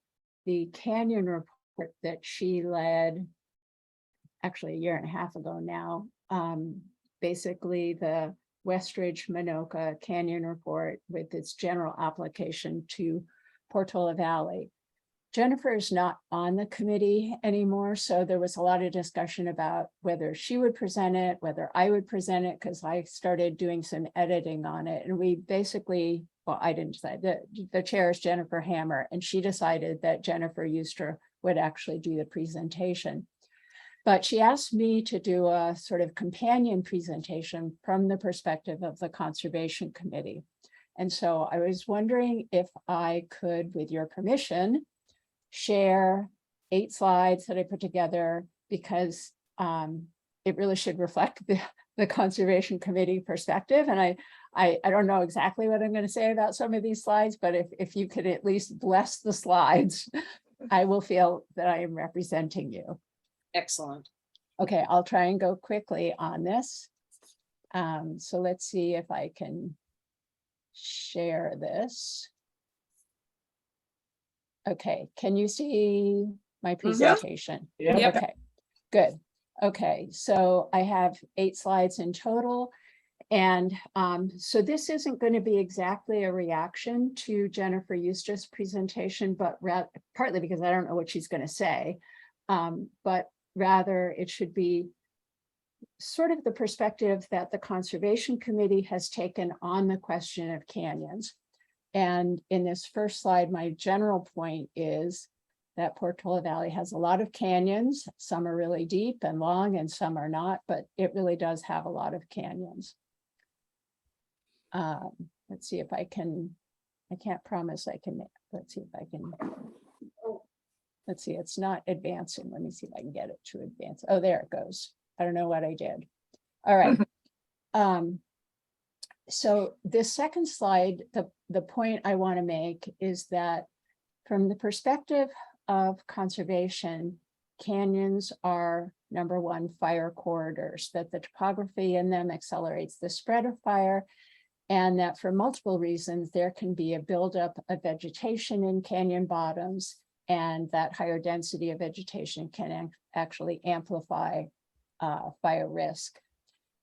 the canyon report that she led actually a year and a half ago now. Basically the Westridge Minoka Canyon report with its general application to Portola Valley. Jennifer is not on the committee anymore, so there was a lot of discussion about whether she would present it, whether I would present it, because I started doing some editing on it. And we basically, well, I didn't decide, the chair is Jennifer Hammer, and she decided that Jennifer Eustra would actually do the presentation. But she asked me to do a sort of companion presentation from the perspective of the Conservation Committee. And so I was wondering if I could, with your permission, share 8 slides that I put together, because it really should reflect the Conservation Committee perspective. And I don't know exactly what I'm going to say about some of these slides, but if you could at least bless the slides, I will feel that I am representing you. Excellent. Okay, I'll try and go quickly on this. So let's see if I can share this. Okay, can you see my presentation? Yeah. Yep. Okay, good. Okay, so I have 8 slides in total. And so this isn't going to be exactly a reaction to Jennifer Eustra's presentation, but partly because I don't know what she's going to say, but rather it should be sort of the perspective that the Conservation Committee has taken on the question of canyons. And in this first slide, my general point is that Portola Valley has a lot of canyons. Some are really deep and long and some are not, but it really does have a lot of canyons. Let's see if I can't promise I can, let's see if I can. Let's see, it's not advancing. Let me see if I can get it to advance. Oh, there it goes. I don't know what I did. All right. So this second slide, the point I want to make is that from the perspective of conservation, canyons are, number one, fire corridors, that the topography in them accelerates the spread of fire, and that for multiple reasons, there can be a buildup of vegetation in canyon bottoms, and that higher density of vegetation can actually amplify fire risk.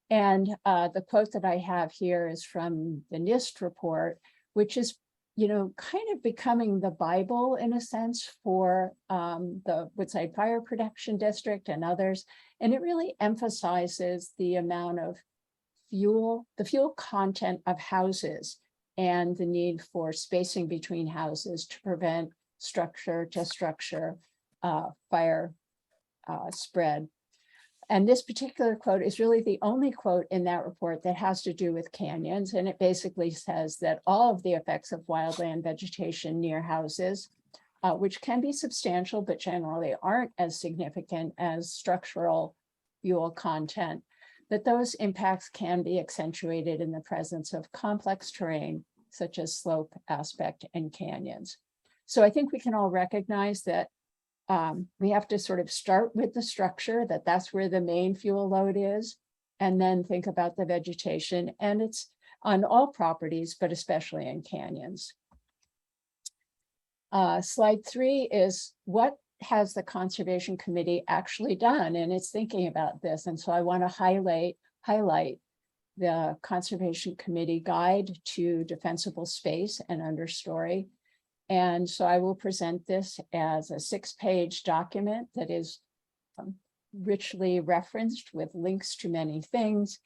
And the quote that I have here is from the NIST report, which is, kind of becoming the Bible in a sense for the Woodside Fire Protection District and others. And it really emphasizes the amount of fuel, the fuel content of houses, and the need for spacing between houses to prevent structure to structure fire spread. And this particular quote is really the only quote in that report that has to do with canyons. And it basically says that all of the effects of wildland vegetation near houses, which can be substantial, but generally aren't as significant as structural fuel content, that those impacts can be accentuated in the presence of complex terrain, such as slope, aspect, and canyons. So I think we can all recognize that we have to sort of start with the structure, that's where the main fuel load is, and then think about the vegetation. And it's on all properties, but especially in canyons. Slide 3 is what has the Conservation Committee actually done? And it's thinking about this. And so I want to highlight the Conservation Committee guide to defensible space and understory. And so I will present this as a 6-page document that is richly referenced with links to many things.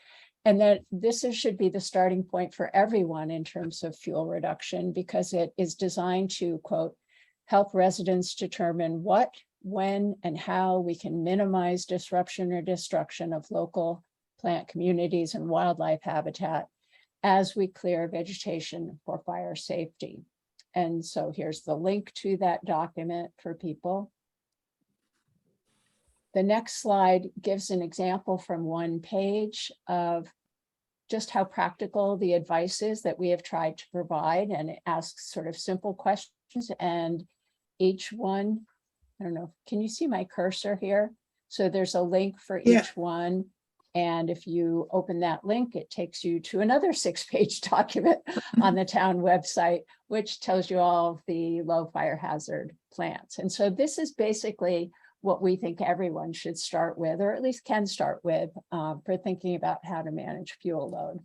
And that this should be the starting point for everyone in terms of fuel reduction, because it is designed to, quote, help residents determine what, when, and how we can minimize disruption or destruction of local plant communities and wildlife habitat as we clear vegetation for fire safety. And so here's the link to that document for people. The next slide gives an example from one page of just how practical the advice is that we have tried to provide, and it asks sort of simple questions, and each one, I don't know, can you see my cursor here? So there's a link for each one. And if you open that link, it takes you to another 6-page document on the town website, which tells you all of the low fire hazard plants. And so this is basically what we think everyone should start with, or at least can start with, for thinking about how to manage fuel load.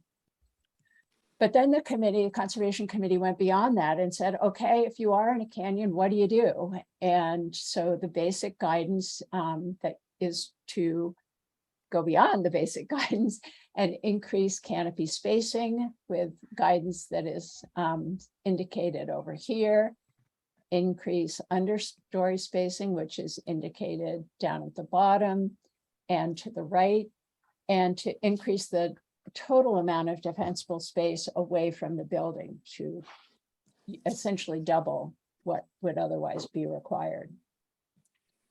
But then the Conservation Committee went beyond that and said, okay, if you are in a canyon, what do you do? And so the basic guidance that is to go beyond the basic guidance and increase canopy spacing with guidance that is indicated over here, increase understory spacing, which is indicated down at the bottom and to the right, and to increase the total amount of defensible space away from the building to essentially double what would otherwise be required.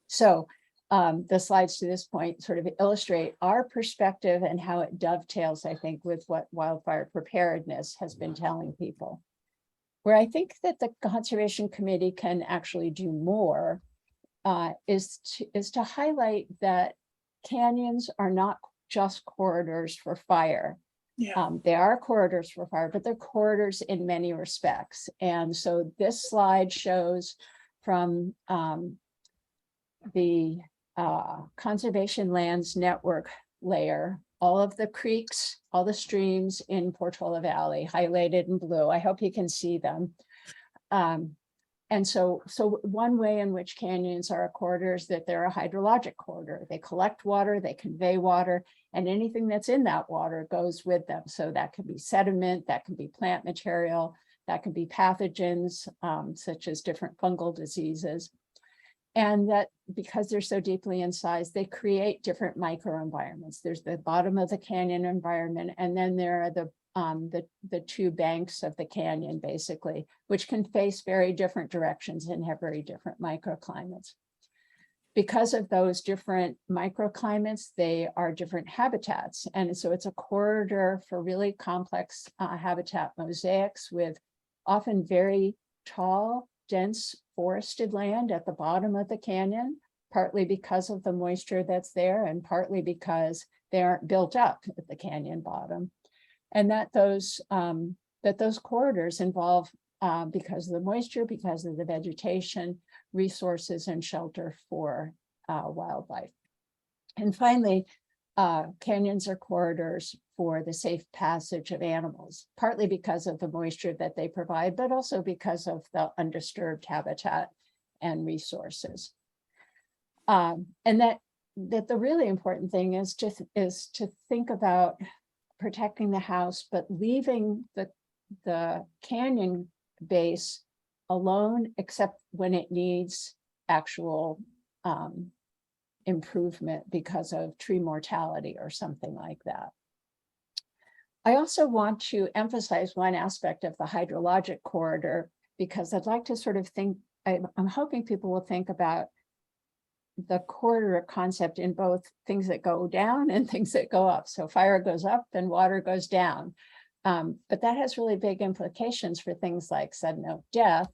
So the slides to this point sort of illustrate our perspective and how it dovetails, I think, with what Wildfire Preparedness has been telling people. Where I think that the Conservation Committee can actually do more is to highlight that canyons are not just corridors for fire. They are corridors for fire, but they're corridors in many respects. And so this slide shows from the Conservation Lands Network layer, all of the creeks, all the streams in Portola Valley highlighted in blue. I hope you can see them. And so one way in which canyons are a corridor is that they're a hydrologic corridor. They collect water, they convey water, and anything that's in that water goes with them. So that could be sediment, that can be plant material, that can be pathogens, such as different fungal diseases. And that because they're so deeply incised, they create different microenvironments. There's the bottom of the canyon environment, and then there are the two banks of the canyon, basically, which can face very different directions and have very different microclimates. Because of those different microclimates, they are different habitats. And so it's a corridor for really complex habitat mosaics with often very tall, dense forested land at the bottom of the canyon, partly because of the moisture that's there and partly because they aren't built up at the canyon bottom. And that those corridors involve, because of the moisture, because of the vegetation, resources and shelter for wildlife. And finally, canyons are corridors for the safe passage of animals, partly because of the moisture that they provide, but also because of the undisturbed habitat and resources. And that the really important thing is to think about protecting the house, but leaving the canyon base alone, except when it needs actual improvement because of tree mortality or something like that. I also want to emphasize one aspect of the hydrologic corridor, because I'd like to sort of think, I'm hoping people will think about the corridor concept in both things that go down and things that go up. So fire goes up and water goes down. But that has really big implications for things like sudden oak death.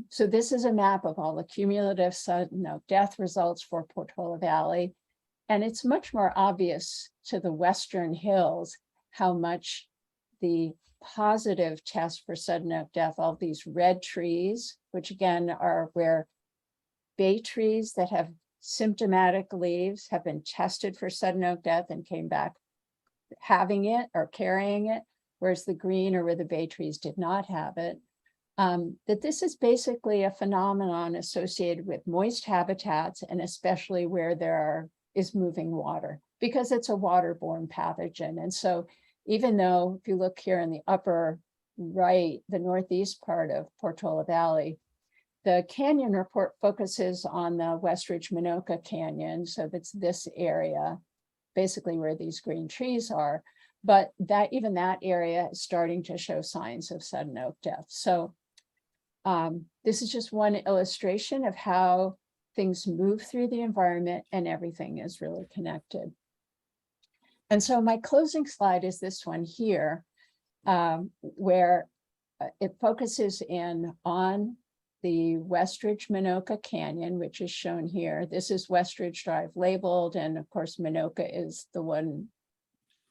So this is a map of all the cumulative sudden oak death results for Portola Valley. And it's much more obvious to the Western Hills how much the positive test for sudden oak death, all these red trees, which again are where bay trees that have symptomatic leaves have been tested for sudden oak death and came back having it or carrying it, whereas the green are where the bay trees did not have it. That this is basically a phenomenon associated with moist habitats, and especially where there is moving water, because it's a waterborne pathogen. And so even though if you look here in the upper right, the northeast part of Portola Valley, the canyon report focuses on the Westridge Minoka Canyon. So that's this area, basically where these green trees are, but that even that area is starting to show signs of sudden oak death. So this is just one illustration of how things move through the environment and everything is really connected. And so my closing slide is this one here, where it focuses in on the Westridge Minoka Canyon, which is shown here. This is Westridge Drive labeled, and of course Minoka is the one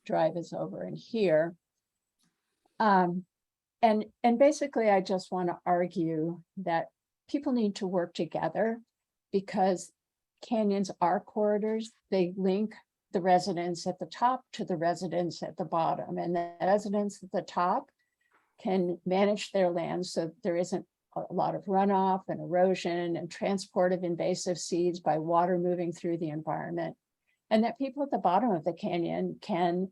drive is over in here. And basically I just want to argue that people need to work together, because canyons are corridors. They link the residents at the top to the residents at the bottom, and the residents at the top can manage their land so there isn't a lot of runoff and erosion and transport of invasive seeds by water moving through the environment. And that people at the bottom of the canyon can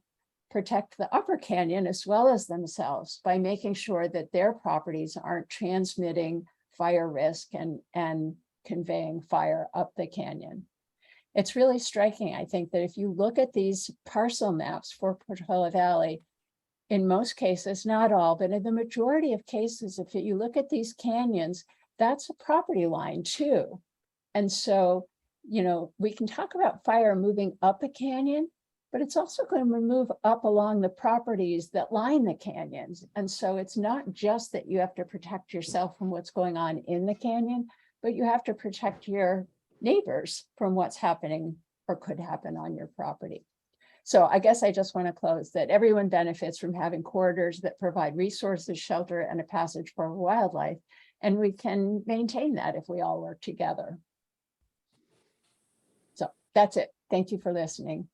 protect the upper canyon as well as themselves by making sure that their properties aren't transmitting fire risk and conveying fire up the canyon. It's really striking, I think, that if you look at these parcel maps for Portola Valley, in most cases, not all, but in the majority of cases, if you look at these canyons, that's a property line too. And so, you know, we can talk about fire moving up a canyon, but it's also going to move up along the properties that line the canyons. And so it's not just that you have to protect yourself from what's going on in the canyon, but you have to protect your neighbors from what's happening or could happen on your property. So I guess I just want to close that everyone benefits from having corridors that provide resources, shelter, and a passage for wildlife. And we can maintain that if we all work together. So that's it. Thank you for listening.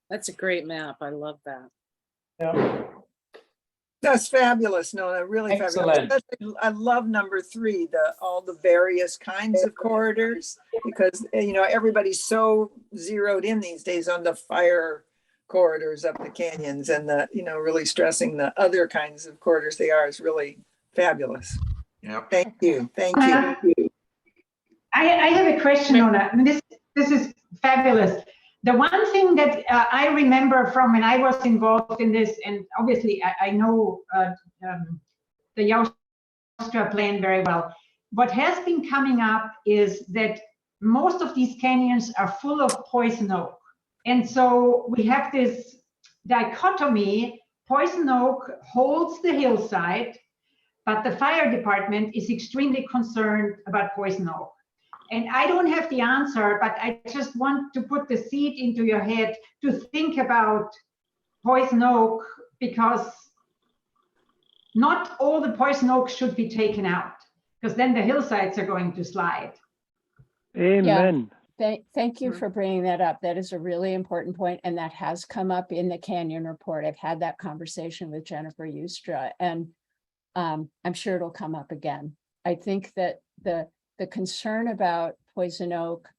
That's a great map. I love that. Yeah. That's fabulous, Nona, really fabulous. Excellent. Especially, I love number 3, all the various kinds of corridors, because, you know, everybody's so zeroed in these days on the fire corridors up the canyons, and the, you know, really stressing the other kinds of corridors they are is really Fabulous. Yeah. Thank you. Thank you. I have a question on that. This is fabulous. The one thing that I remember from when I was involved in this, and obviously I know the Yaustra plan very well. What has been coming up is that most of these canyons are full of poison oak. And so we have this dichotomy. Poison oak holds the hillside, but the fire department is extremely concerned about poison oak. And I don't have the answer, but I just want to put the seed into your head to think about poison oak, because not all the poison oak should be taken out, because then the hillsides are going to slide. Amen. Thank you for bringing that up. That is a really important point, and that has come up in the Canyon report. I've had that conversation with Jennifer Yaustra, and I'm sure it'll come up again. I think that the concern about poison oak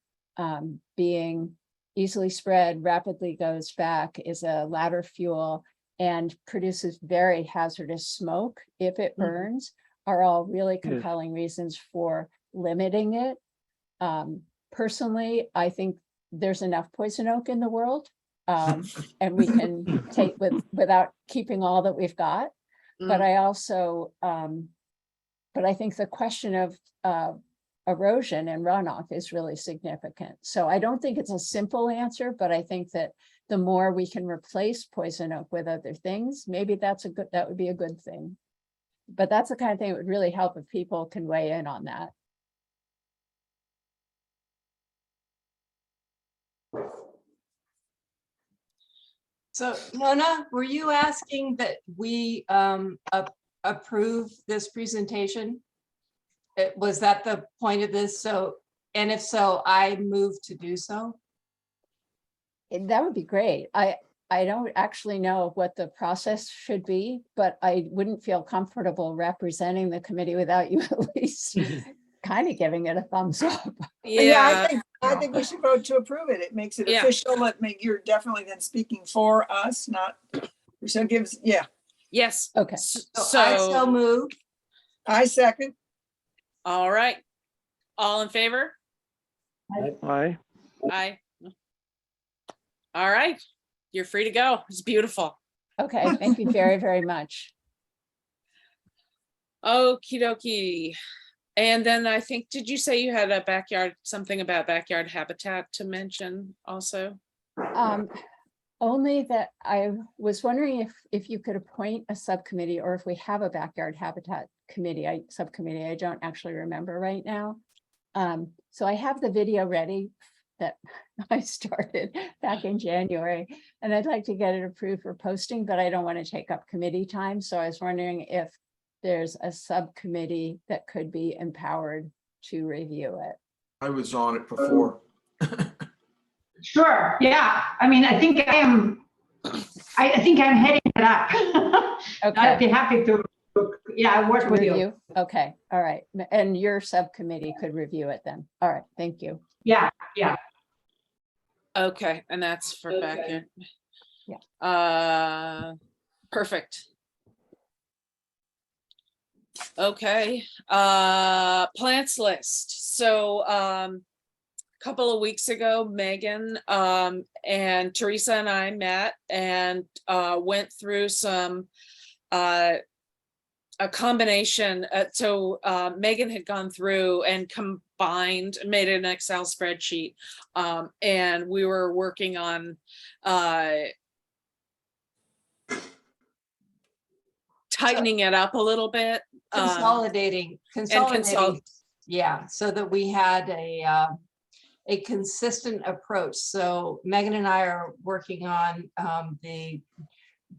being easily spread, rapidly goes back, is a ladder fuel, and produces very hazardous smoke if it burns, are all really compelling reasons for limiting it. Personally, I think there's enough poison oak in the world, and we can take without keeping all that we've got. But I also, but I think the question of erosion and runoff is really significant. So I don't think it's a simple answer, but I think that the more we can replace poison oak with other things, maybe that would be a good thing. But that's the kind of thing that would really help if people can weigh in on that. So Nona, were you asking that we approve this presentation? Was that the point of this? So, and if so, I move to do so. That would be great. I don't actually know what the process should be, but I wouldn't feel comfortable representing the committee without you at least kind of giving it a thumbs up. Yeah, I think we should vote to approve it. It makes it official. You're definitely then speaking for us, not, so gives, Yes. Okay. So I so move. I second. All right. All in favor? Aye. Aye. All right. You're free to go. It's beautiful. Okay, thank you very, very much. Okie dokie. And then I think, did you say you had a backyard, something about backyard habitat to mention also? Only that I was wondering if you could appoint a subcommittee, or if we have a backyard habitat committee, subcommittee. I don't actually remember right now. So I have the video ready that I started back in January, and I'd like to get it approved for posting, but I don't want to take up committee time. So I was wondering if there's a subcommittee that could be empowered to review it. I was on it before. Sure. Yeah. I mean, I think I'm heading it up. Okay. I'd be happy to, work with you. Okay. All right. And your subcommittee could review it then. All right. Thank you. Yeah. Okay. And that's for backyard. Yeah. Perfect. Okay. Plants list. So, couple of weeks ago, Megan and Teresa and I met and went through some a combination. So Megan had gone through and combined, made an Excel spreadsheet, and we were working on tightening it up a little bit, Consolidating. Yeah, so that we had a consistent approach. So Megan and I are working on the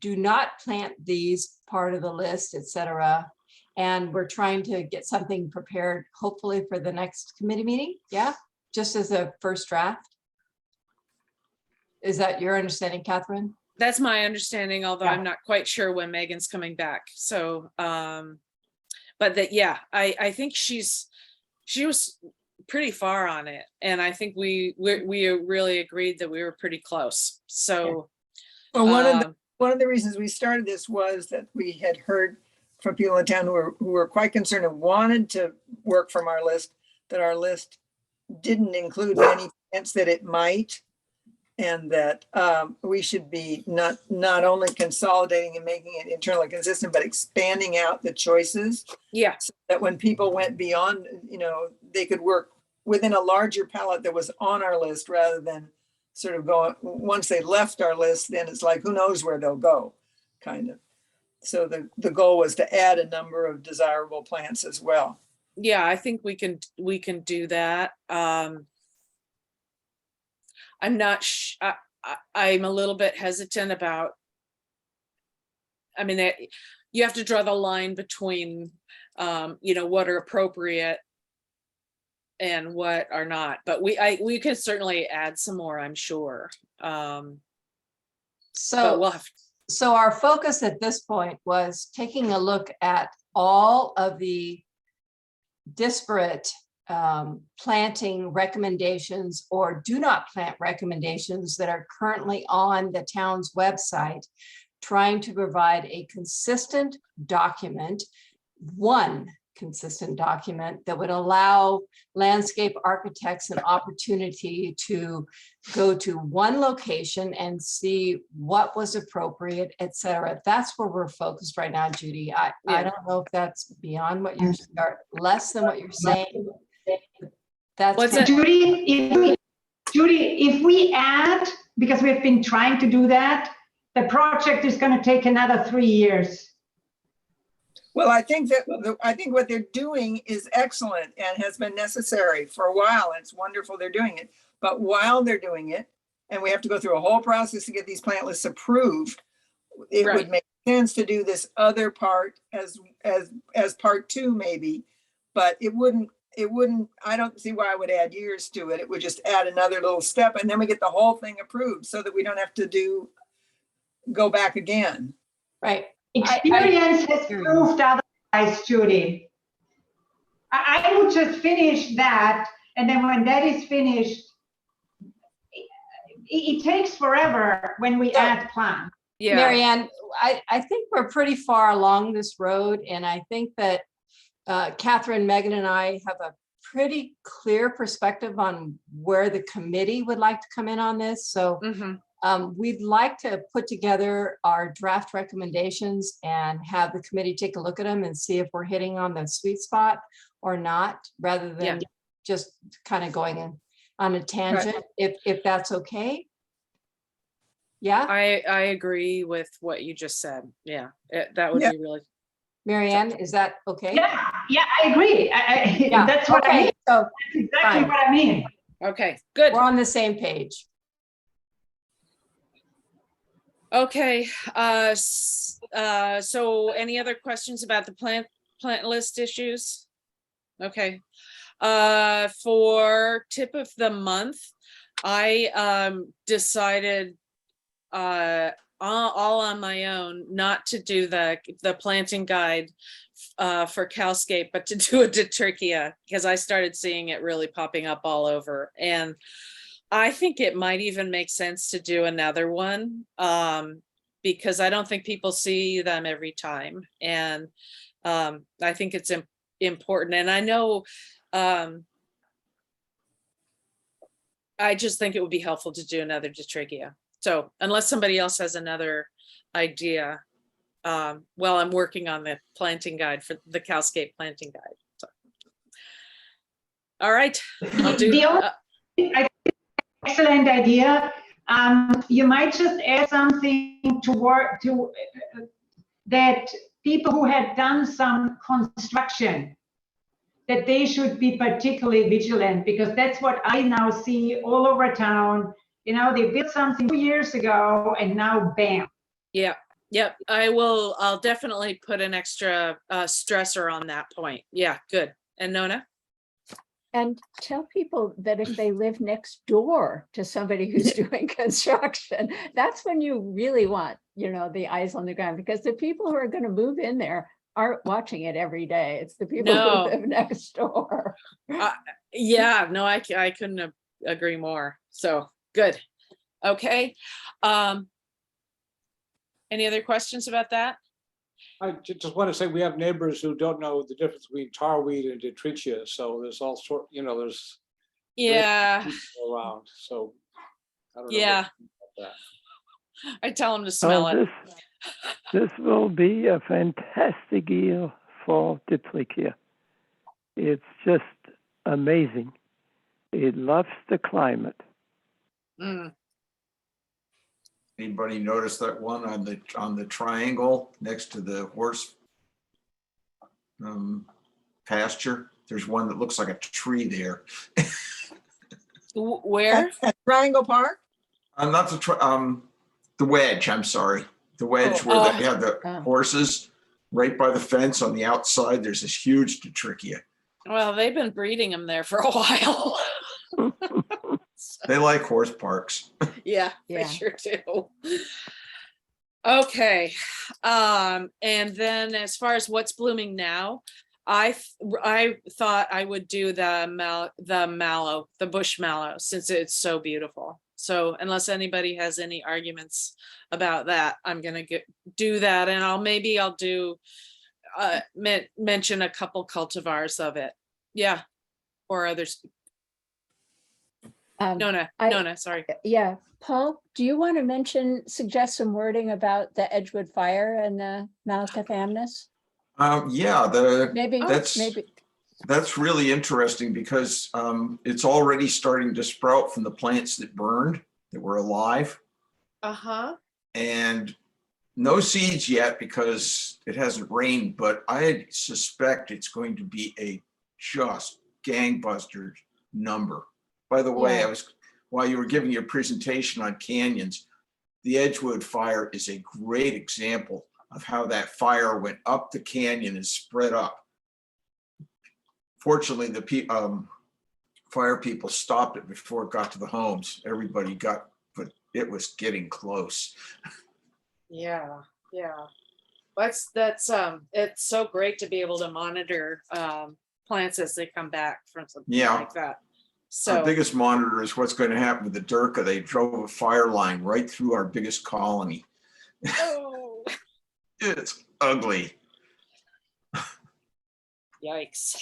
do not plant these part of the list, etc. And we're trying to get something prepared, hopefully for the next committee meeting. Yeah, just as a first draft. Is that your understanding, Catherine? That's my understanding, although I'm not quite sure when Megan's coming back. So, but that, I think she was pretty far on it, and I think we really agreed that we were pretty close. So, well, one of the reasons we started this was that we had heard from people in town who were quite concerned and wanted to work from our list, that our list didn't include many plants that it might. And that we should be not only consolidating and making it internally consistent, but expanding out the choices. Yeah. So that when people went beyond, they could work within a larger palette that was on our list rather than sort of going, once they left our list, then it's like, who knows where they'll go, kind of. So the goal was to add a number of desirable plants as well. Yeah, I think we can do that. I'm not, I'm a little bit hesitant about, I mean, you have to draw the line between, what are appropriate and what are not, but we could certainly add some more, I'm sure. But we'll have. So our focus at this point was taking a look at all of the disparate planting recommendations or do not plant recommendations that are currently on the town's website, trying to provide a consistent document, one consistent document that would allow landscape architects an opportunity to go to one location and see what was appropriate, et cetera. That's where we're focused right now, Judy. I don't know if that's beyond what you're, less than what you're saying. That's What's it? Judy, if we add, because we've been trying to do that, the project is going to take another 3 years. Well, I think what they're doing is excellent and has been necessary for a while. And it's wonderful they're doing it. But while they're doing it, and we have to go through a whole process to get these plant lists approved, it would make sense to do this other part as part 2 maybe, but it wouldn't, I don't see why I would add years to it. It would just add another little step and then we get the whole thing approved so that we don't have to go back again. right. Experience has proved otherwise, Judy. I would just finish that, and then when that is finished, it takes forever when we add plants. Yeah. Marianne, I think we're pretty far along this road, and I think that Catherine, Megan, and I have a pretty clear perspective on where the committee would like to come in on this. So we'd like to put together our draft recommendations and have the committee take a look at them and see if we're hitting on the sweet spot or not, rather than just kind of going in on a tangent, if that's okay. Yeah. I agree with what you just said. Yeah, that would be really. Marianne, is that okay? Yeah, I agree. That's what I mean. So that's exactly what I mean. Okay, good. We're on the same page. Okay, so any other questions about the plant list issues? Okay, for tip of the month, I decided all on my own not to do the planting guide for Cowscape, but to do a Detrichia, because I started seeing it really popping up all over. And I think it might even make sense to do another one because I don't think people see them every time. And I think it's important. And I know, I just think it would be helpful to do another Detrichia. So unless somebody else has another idea, well, I'm working on the planting guide for the Cowscape planting guide. So. All right, I'll do. Excellent idea. You might just add something to work to that people who had done some construction, that they should be particularly vigilant, because that's what I now see all over town. You know, they built something 2 years ago and now bam. Yeah. Yep. I'll definitely put an extra stressor on that point. Yeah, good. And Nona? And tell people that if they live next door to somebody who's doing construction, that's when you really want, the eyes on the ground, because the people who are going to move in there aren't watching it every day. It's the people who live next door. Yeah, no, I couldn't agree more. So good. Okay. Any other questions about that? I just want to say we have neighbors who don't know the difference between tarweed and detritia. So there's all sort, there's Yeah, people around. So I don't know. yeah. About I tell them to smell Well, it. this will be a fantastic year for Detrichia. It's just amazing. It loves the climate. Mm. Anybody notice that one on the triangle next to the horse pasture? There's one that looks like a tree there. Where? At Triangle Park? Not the wedge, I'm sorry. The wedge Oh. where they have the Oh. horses right by the fence on the outside. There's this huge Detrichia. Well, they've been breeding them there for a while. They like horse parks. Yeah, Yeah. they sure do. Okay. And then as far as what's blooming now, I thought I would do the mallow, the bush mallow, since it's so beautiful. So unless anybody has any arguments about that, I'm gonna do that, and I'll do mention a couple cultivars of it. Yeah, or others. Nona, sorry. Yeah, Paul, do you want to suggest some wording about the Edgewood fire and the Malacathamnus? Yeah, Maybe, maybe. that's really interesting because it's already starting to sprout from the plants that burned, that were alive. Uh-huh. And no seeds yet because it hasn't rained, but I suspect it's going to be a just gangbusters number. By the way, Yeah. while you were giving your presentation on canyons, the Edgewood fire is a great example of how that fire went up the canyon and spread up. Fortunately, the fire people stopped it before it got to the homes. Everybody but it was getting close. Yeah. That's it's so great to be able to monitor plants as they come back from something like that. So Our biggest monitor is what's going to happen with the Durka. They drove a fire line right through our biggest colony. oh, It's ugly. yikes.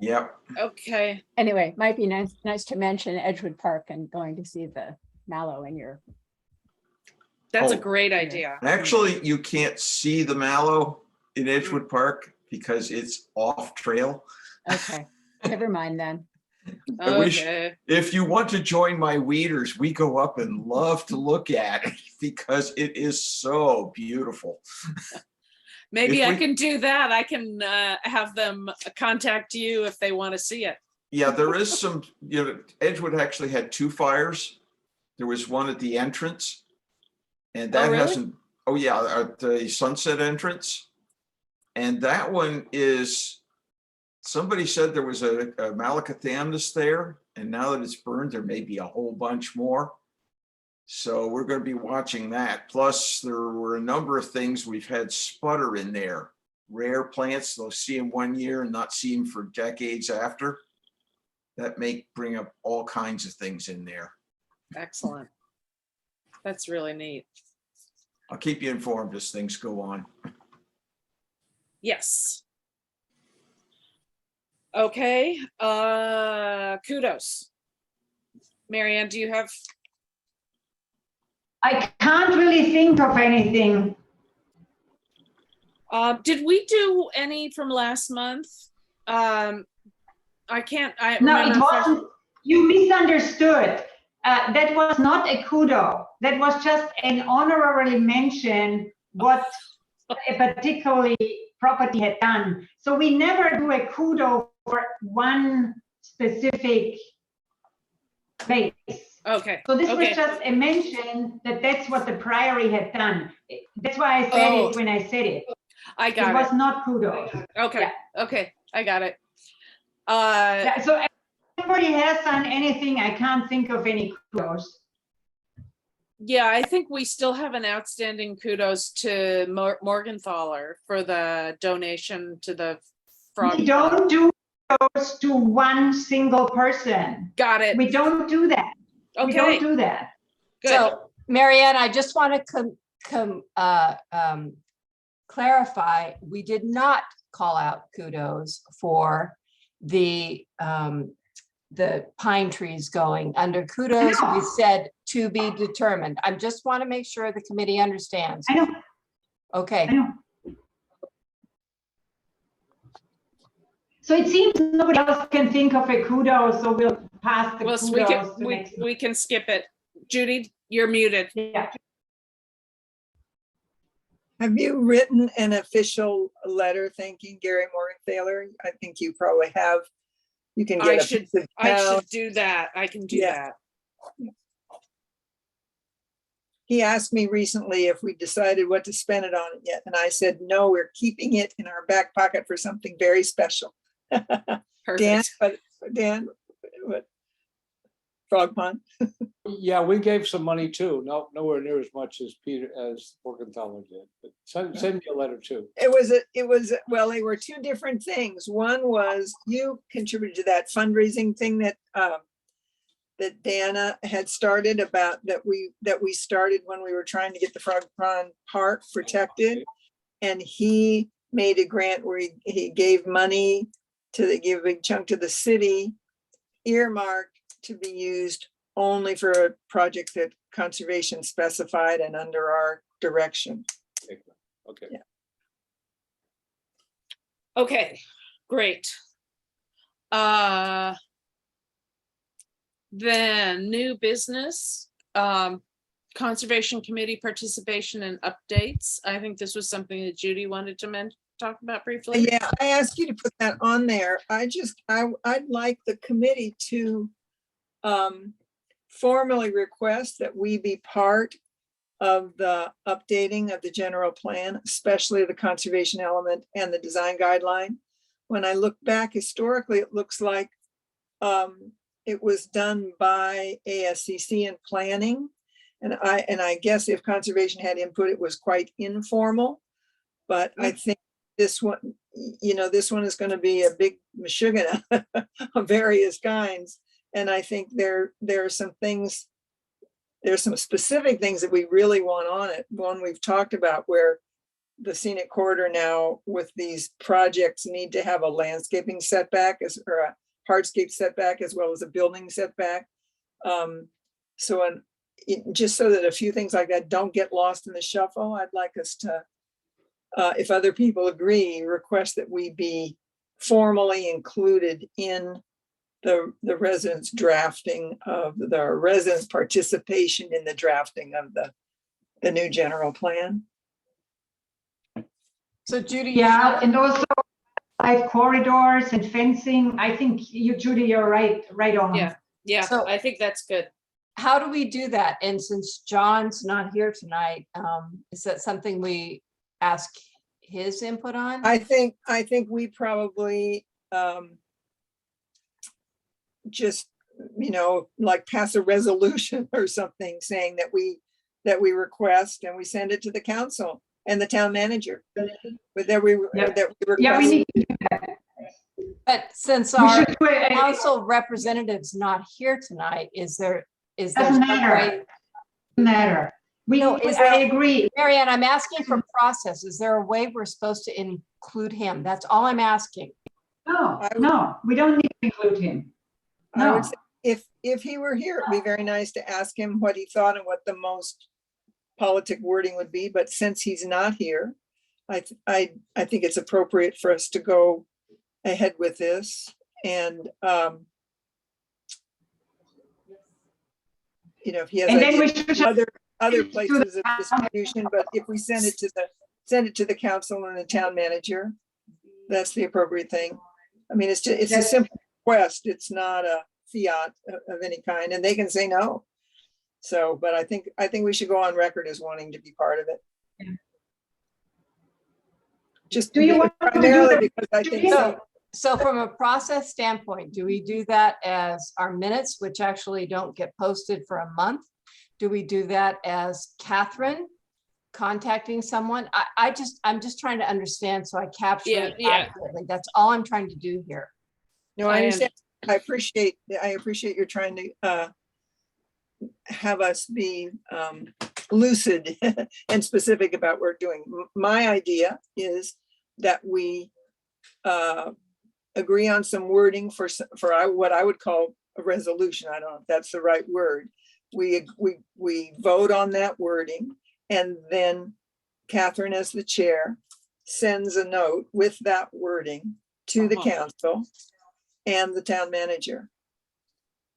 Yep. Okay. Anyway, might be nice to mention Edgewood Park and going to see the mallow in your. That's a Oh. great idea. Actually, you can't see the mallow in Edgewood Park because it's off trail. Okay, never mind then. Okay. If you want to join my weeders, we go up and love to look at it because it is so beautiful. Maybe If I we- can do that. I can have them contact you if they want to see it. Yeah, there is some, Edgewood actually had 2 fires. There was one at the entrance. And that really? hasn't, at the Sunset entrance. And that one is, somebody said there was a Malacathamnus there, and now that it's burned, there may be a whole bunch more. So we're going to be watching that. Plus, there were a number of things we've had sputter in there. Rare plants, they'll see them one year and not see them for decades after. That may bring up all kinds of things in there. Excellent. That's really neat. I'll keep you informed as things go on. Yes. Okay. Kudos. Marianne, do you have? I can't really think of anything. Did we do any from last month? I can't. I No, remember it if I- wasn't. You misunderstood. That was not a kudo. That was just an honorary mention what a particularly property had done. So we never do a kudo for one specific place. Okay. So this okay. was just a mention that that's what the priory had done. That's why I said Oh. it when I said it. I It got was it. not kudo. Okay. Yeah. Okay. I got it. Yeah, so if anybody has done anything, I can't think of any kudos. Yeah, I think we still have an outstanding kudos to Morgenthaler for the donation to the frog. We don't do those to one single person. Got it. We don't do that. We Okay. don't do that. Good. So, Marianne, I just want to clarify, we did not call out kudos for the pine trees going. Under kudos, we said to be determined. I just want to make sure the committee understands. I know, Okay. I know. So it seems nobody else can think of a kudos, so we'll pass the Well, kudos we can, to next. we can skip it. Judy, you're muted. Yeah. Have you written an official letter thanking Gary Morgenthaler? I think you probably have. You can I get a should, piece of I town. should do that. I can do Yeah. that. He asked me recently if we decided what to spend it on yet, and I said, no, we're keeping it in our back pocket for something very special. Dan, Perfect. Dan, what? Frog Pond? Yeah, we gave some money too. No, nowhere near as much as Morgenthaler did, but send me a letter too. Well, they were two different things. One was you contributed to that fundraising thing that that Dana had started about that we started when we were trying to get the Frog Pond Park protected. And he made a grant where he gave money give a big chunk to the city, earmarked to be used only for a project that conservation specified and under our direction. Okay. Yeah. Okay, great. Then new business, Conservation Committee participation and updates. I think this was something that Judy wanted to talk about briefly. Yeah, I asked you to put that on there. I'd like the committee to formally request that we be part of the updating of the general plan, especially the conservation element and the design guideline. When I look back historically, it looks like it was done by ASCC and planning. And I guess if conservation had input, it was quite informal. But I think this one, this one is going to be a big mashugana of various kinds. And I think there are some things, there's some specific things that we really want on it. One we've talked about where the scenic corridor now with these projects need to have a landscaping setback or a hardscape setback as well as a building setback. Just so that a few things like that don't get lost in the shuffle, I'd like us to, if other people agree, request that we be formally included in the residents' drafting of the residents' participation in the drafting of the new general plan. So Judy. Yeah, and also like corridors and fencing. I think Judy, you're right on. Yeah, So- I think that's good. How do we do that? And since John's not here tonight, is that something we ask his input on? I think we probably just, like pass a resolution or something saying that we request and we send it to the council and the town manager. But that we request. Yeah, we need to do that. But since We our should do it. council representative's not here tonight, is there Doesn't some matter. way? Matter. I agree. Marianne, I'm asking for process. Is there a way we're supposed to include him? That's all I'm asking. No, we don't need to include him. I would No. say if he were here, it'd be very nice to ask him what he thought and what the most politic wording would be. But since he's not here, I think it's appropriate for us to go ahead with this. And if he has And then we ideas should of other places of distribution, but if we send it to the council and the town manager, that's the appropriate thing. I mean, it's a simple request. It's not a fiat of any kind, and they can say no. So, but I think we should go on record as wanting to be part of it. Yeah. Just Do you want to do primarily that? because I think So from a process standpoint, do we do that as our minutes, which actually don't get posted for a month? Do we do that as Catherine contacting someone? I'm just trying to understand so I capture it accurately. That's all I'm trying to do here. No, I understand. I appreciate you're trying to have us be lucid and specific about what we're doing. My idea is that we agree on some wording for what I would call a resolution. I don't know if that's the right word. We vote on that wording, and then Catherine, as the chair, sends a note with that wording to the council and the town manager.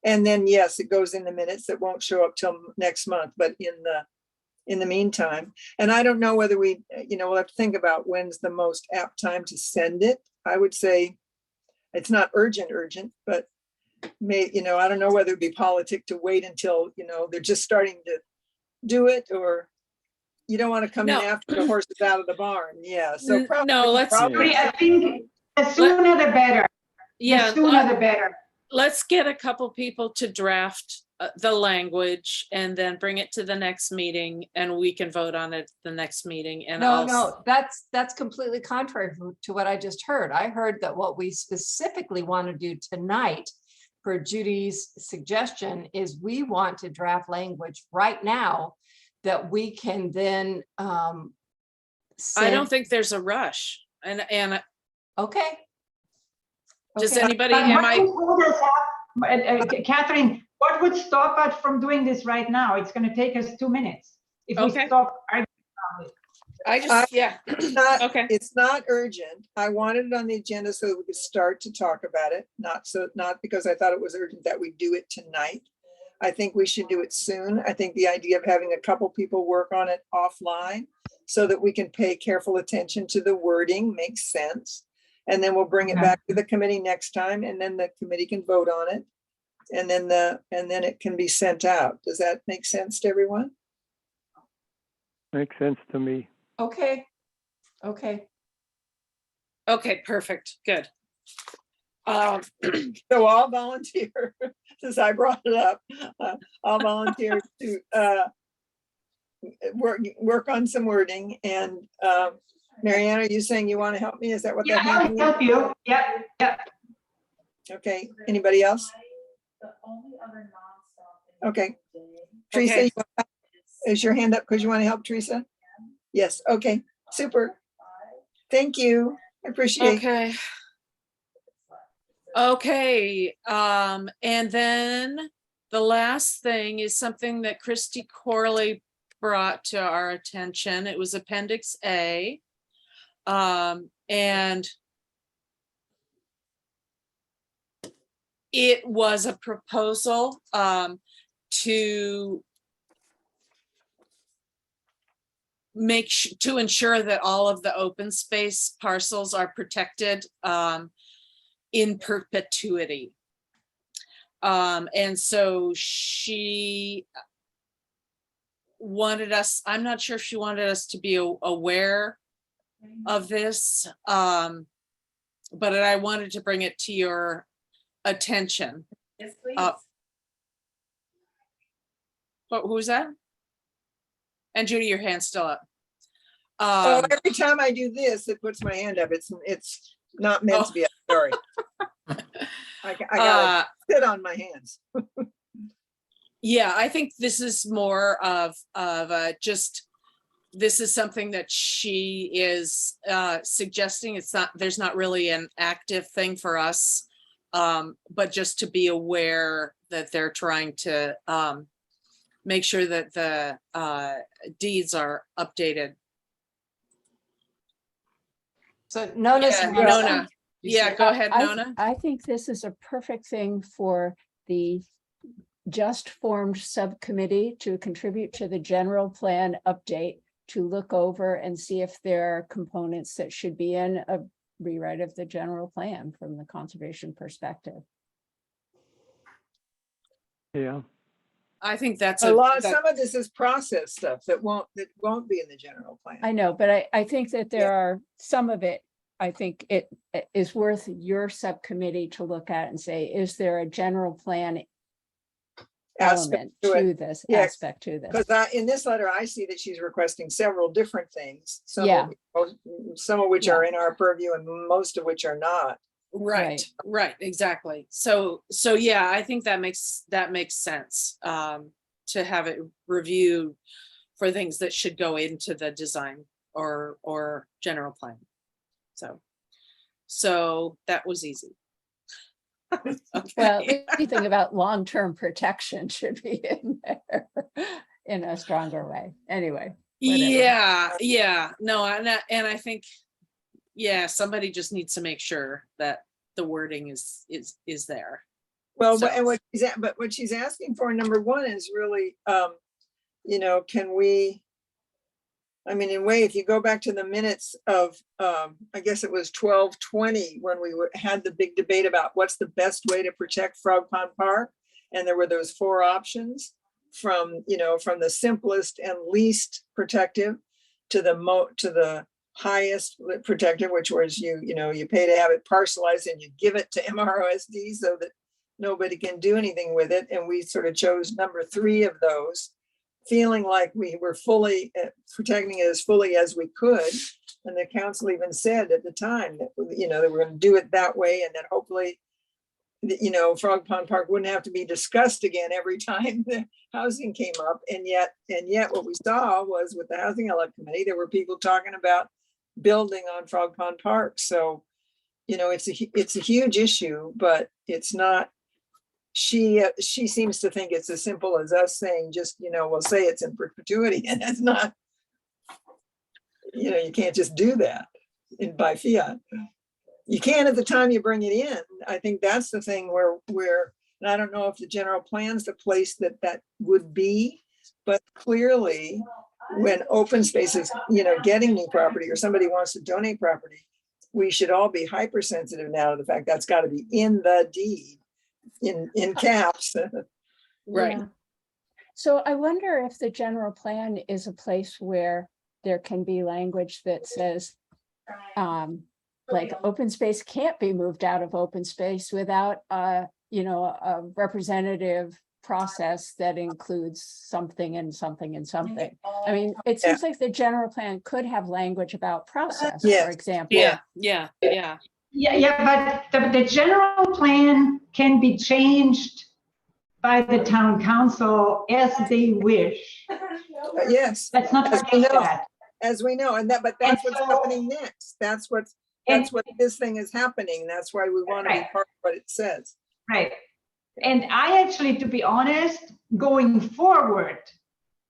And then, yes, it goes in the minutes. It won't show up till next month, but in the meantime, and I don't know whether we'll have to think about when's the most apt time to send it. I would say it's not urgent, but I don't know whether it'd be politic to wait until, they're just starting to do it, or you don't want to come in after the horse is out of the barn. Yeah. So I think the sooner the better. Yeah. The sooner the better. Let's get a couple people to draft the language and then bring it to the next meeting, and we can vote on it the next meeting. And No, that's completely contrary to what I just heard. I heard that what we specifically want to do tonight, per Judy's suggestion, is we want to draft language right now that we can then I don't think there's a rush. And okay. Does Okay. anybody, Catherine, what would stop us from doing this right now? It's going to take us 2 minutes. If we stop arguing about it. okay. It's not urgent. I wanted it on the agenda so that we could start to talk about it. Not because I thought it was urgent that we do it tonight. I think we should do it soon. I think the idea of having a couple people work on it offline so that we can pay careful attention to the wording makes sense. And then we'll bring it back to the committee next time, and then the committee can vote on it. And then it can be sent out. Does that make sense to everyone? Makes sense to me. Okay. Okay, perfect. Good. So I'll volunteer, since I brought it up, I'll volunteer to work on some wording. And Marianne, are you saying you want to help me? Is that what that I'll means? help you. Yeah. Okay, anybody else? Okay. Teresa, is your hand up because you want to help, Teresa? Yes, okay, super. Thank you, I appreciate it. Okay, and then the last thing is something that Christy Corley brought to our attention. It was Appendix A. And it was a proposal to to ensure that all of the open space parcels are protected in perpetuity. And so she wanted us, I'm not sure if she wanted us to be aware of this, but I wanted to bring it to your attention. Yes, please. Who's that? And Judy, your hand's still up. Every time I do this, it puts my hand up. It's not meant to be. Sorry. I gotta sit on my hands. Yeah, I think this is more of just, this is something that she is suggesting. It's not, there's not really an active thing for us, but just to be aware that they're trying to make sure that the deeds are updated. So Nona's Nona. Yeah, go ahead, Nona. I think this is a perfect thing for the just formed subcommittee to contribute to the general plan update, to look over and see if there are components that should be in a rewrite of the general plan from the conservation perspective. Yeah. I think that's some of this is process stuff that won't be in the general plan. I know, but I think that there are some of it, I think it is worth your subcommittee to look at and say, is there a general plan element to this, aspect to this? Because in this letter, I see that she's requesting several different things. Some of which are in our purview and most of which are not. Right, exactly. So yeah, I think that makes sense to have it reviewed for things that should go into the design or general plan. So that was easy. Well, Okay. anything about long-term protection should be in there in a stronger way. Anyway. Whatever. Yeah, no, and I think, yeah, somebody just needs to make sure that the wording is there. Well, So- and what she's asking for, number one, is really, can we, I mean, in a way, if you go back to the minutes of, I guess it was 12/20, when we had the big debate about what's the best way to protect Frog Pond Park, and there were those 4 options from the simplest and least protective to the highest protective, which was you pay to have it parcelized and you give it to MROSD so that nobody can do anything with it. And we sort of chose number 3 of those, feeling like we were fully protecting it as fully as we could. And the council even said at the time that, they were going to do it that way, and that hopefully, Frog Pond Park wouldn't have to be discussed again every time the housing came up. And yet what we saw was, with the Housing Elect Committee, there were people talking about building on Frog Pond Park. So, it's a huge issue, but it's not. She seems to think it's as simple as us saying, just, we'll say it's in perpetuity, and that's not, you can't just do that by fiat. You can at the time you bring it in. I think that's the thing where and I don't know if the general plan's the place that would be, but clearly when open space is, getting new property, or somebody wants to donate property, we should all be hypersensitive now to the fact that's got to be in the deed. In caps. Right. Yeah. So I wonder if the general plan is a place where there can be language that says, like, open space can't be moved out of open space without a representative process that includes something and something and something. I mean, it seems like the general plan could have language about process, Yes. for example. Yeah. But the general plan can be changed by the town council as they wish. Yes, Let's not as we forget know, that. but that's what's happening next. That's what this thing is happening. That's why we want to be Right. part of what it says. Right. And I actually, to be honest, going forward,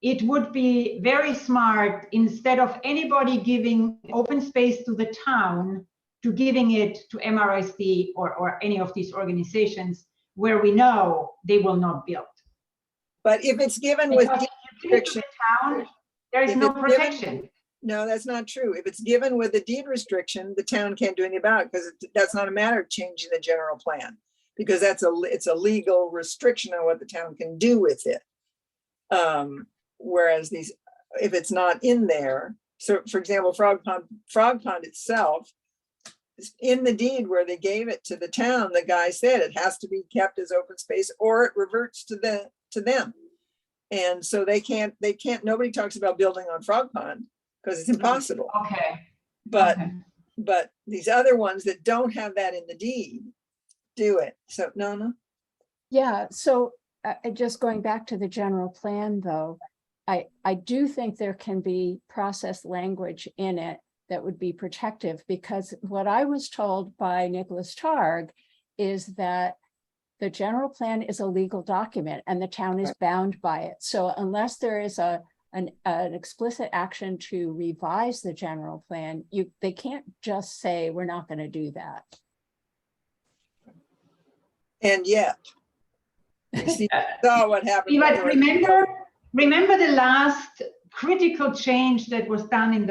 it would be very smart, instead of anybody giving open space to the town, to giving it to MRSD or any of these organizations where we know they will not build. But if it's given with Because deed if you give it to restriction, the town, there is if no it's given- protection. no, that's not true. If it's given with a deed restriction, the town can't do anything about it, because that's not a matter of changing the general plan, because it's a legal restriction on what the town can do with it. Whereas if it's not in there, so for example, Frog Pond itself, in the deed where they gave it to the town, the guy said it has to be kept as open space or it reverts to them. And so they can't, nobody talks about building on Frog Pond because it's impossible. Okay. But Okay. but these other ones that don't have that in the deed do it. So no. Yeah, so just going back to the general plan, though, I do think there can be process language in it that would be protective, because what I was told by Nicholas Targ is that the general plan is a legal document and the town is bound by it. So unless there is an explicit action to revise the general plan, they can't just say, we're not going to do that. And yet, we saw what happened. But remember the last critical change that was done in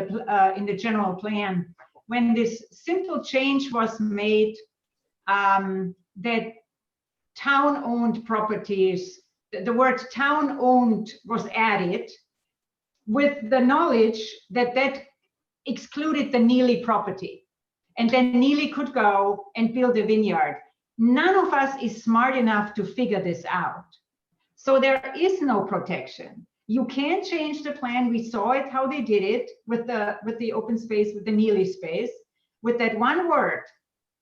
the general plan, when this simple change was made, that town-owned properties, the word town-owned was added, with the knowledge that excluded the Neely property. And then Neely could go and build a vineyard. None of us is smart enough to figure this out. So there is no protection. You can't change the plan. We saw it, how they did it with the open space, with the Neely space, with that one word.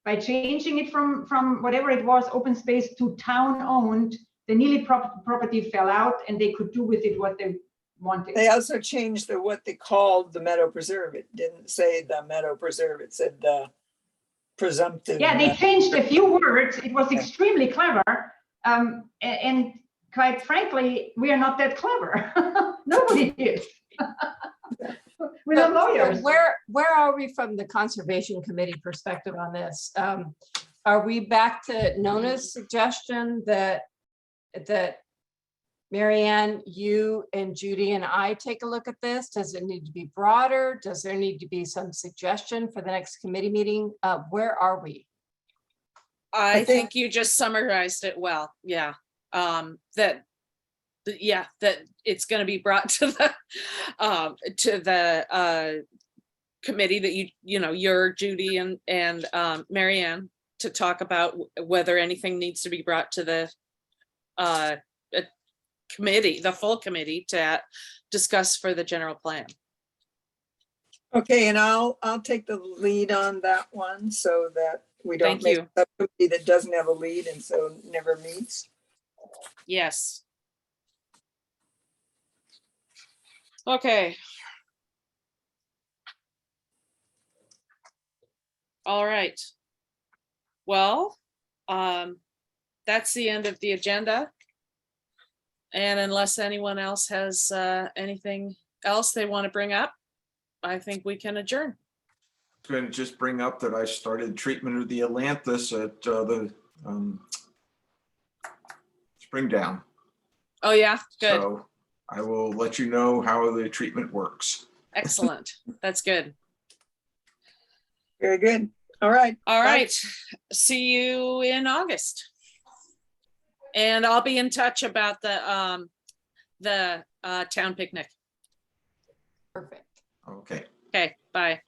By changing it from whatever it was, open space, to town-owned, the Neely property fell out and they could do with it what they wanted. They also changed what they called the Meadow Preserve. It didn't say the Meadow Preserve, it said the presumptive. Yeah, they Meadow- changed a few words. It was extremely clever. And quite frankly, we are not that clever. Nobody is. We're not lawyers. Where are we from the Conservation Committee perspective on this? Are we back to Nona's suggestion that Marianne, you and Judy and I take a look at this? Does it need to be broader? Does there need to be some suggestion for the next committee meeting? Where are we? I think you just summarized it well. Yeah. That it's going to be brought to the committee that you're Judy and Marianne, to talk about whether anything needs to be brought to the committee, the full committee, to discuss for the general plan. Okay, and I'll take the lead on that one so that we don't Thank make you. a subcommittee that doesn't have a lead and so never meets. Yes. Okay. All right. Well, that's the end of the agenda. And unless anyone else has anything else they want to bring up, I think we can adjourn. Going to just bring up that I started treatment of the Atlantis at the Springdown. Oh yeah, good. So I will let you know how the treatment works. Excellent. That's good. Very good. All right. All Bye. right. See you in August. And I'll be in touch about the town picnic. Perfect. Okay. Okay, bye.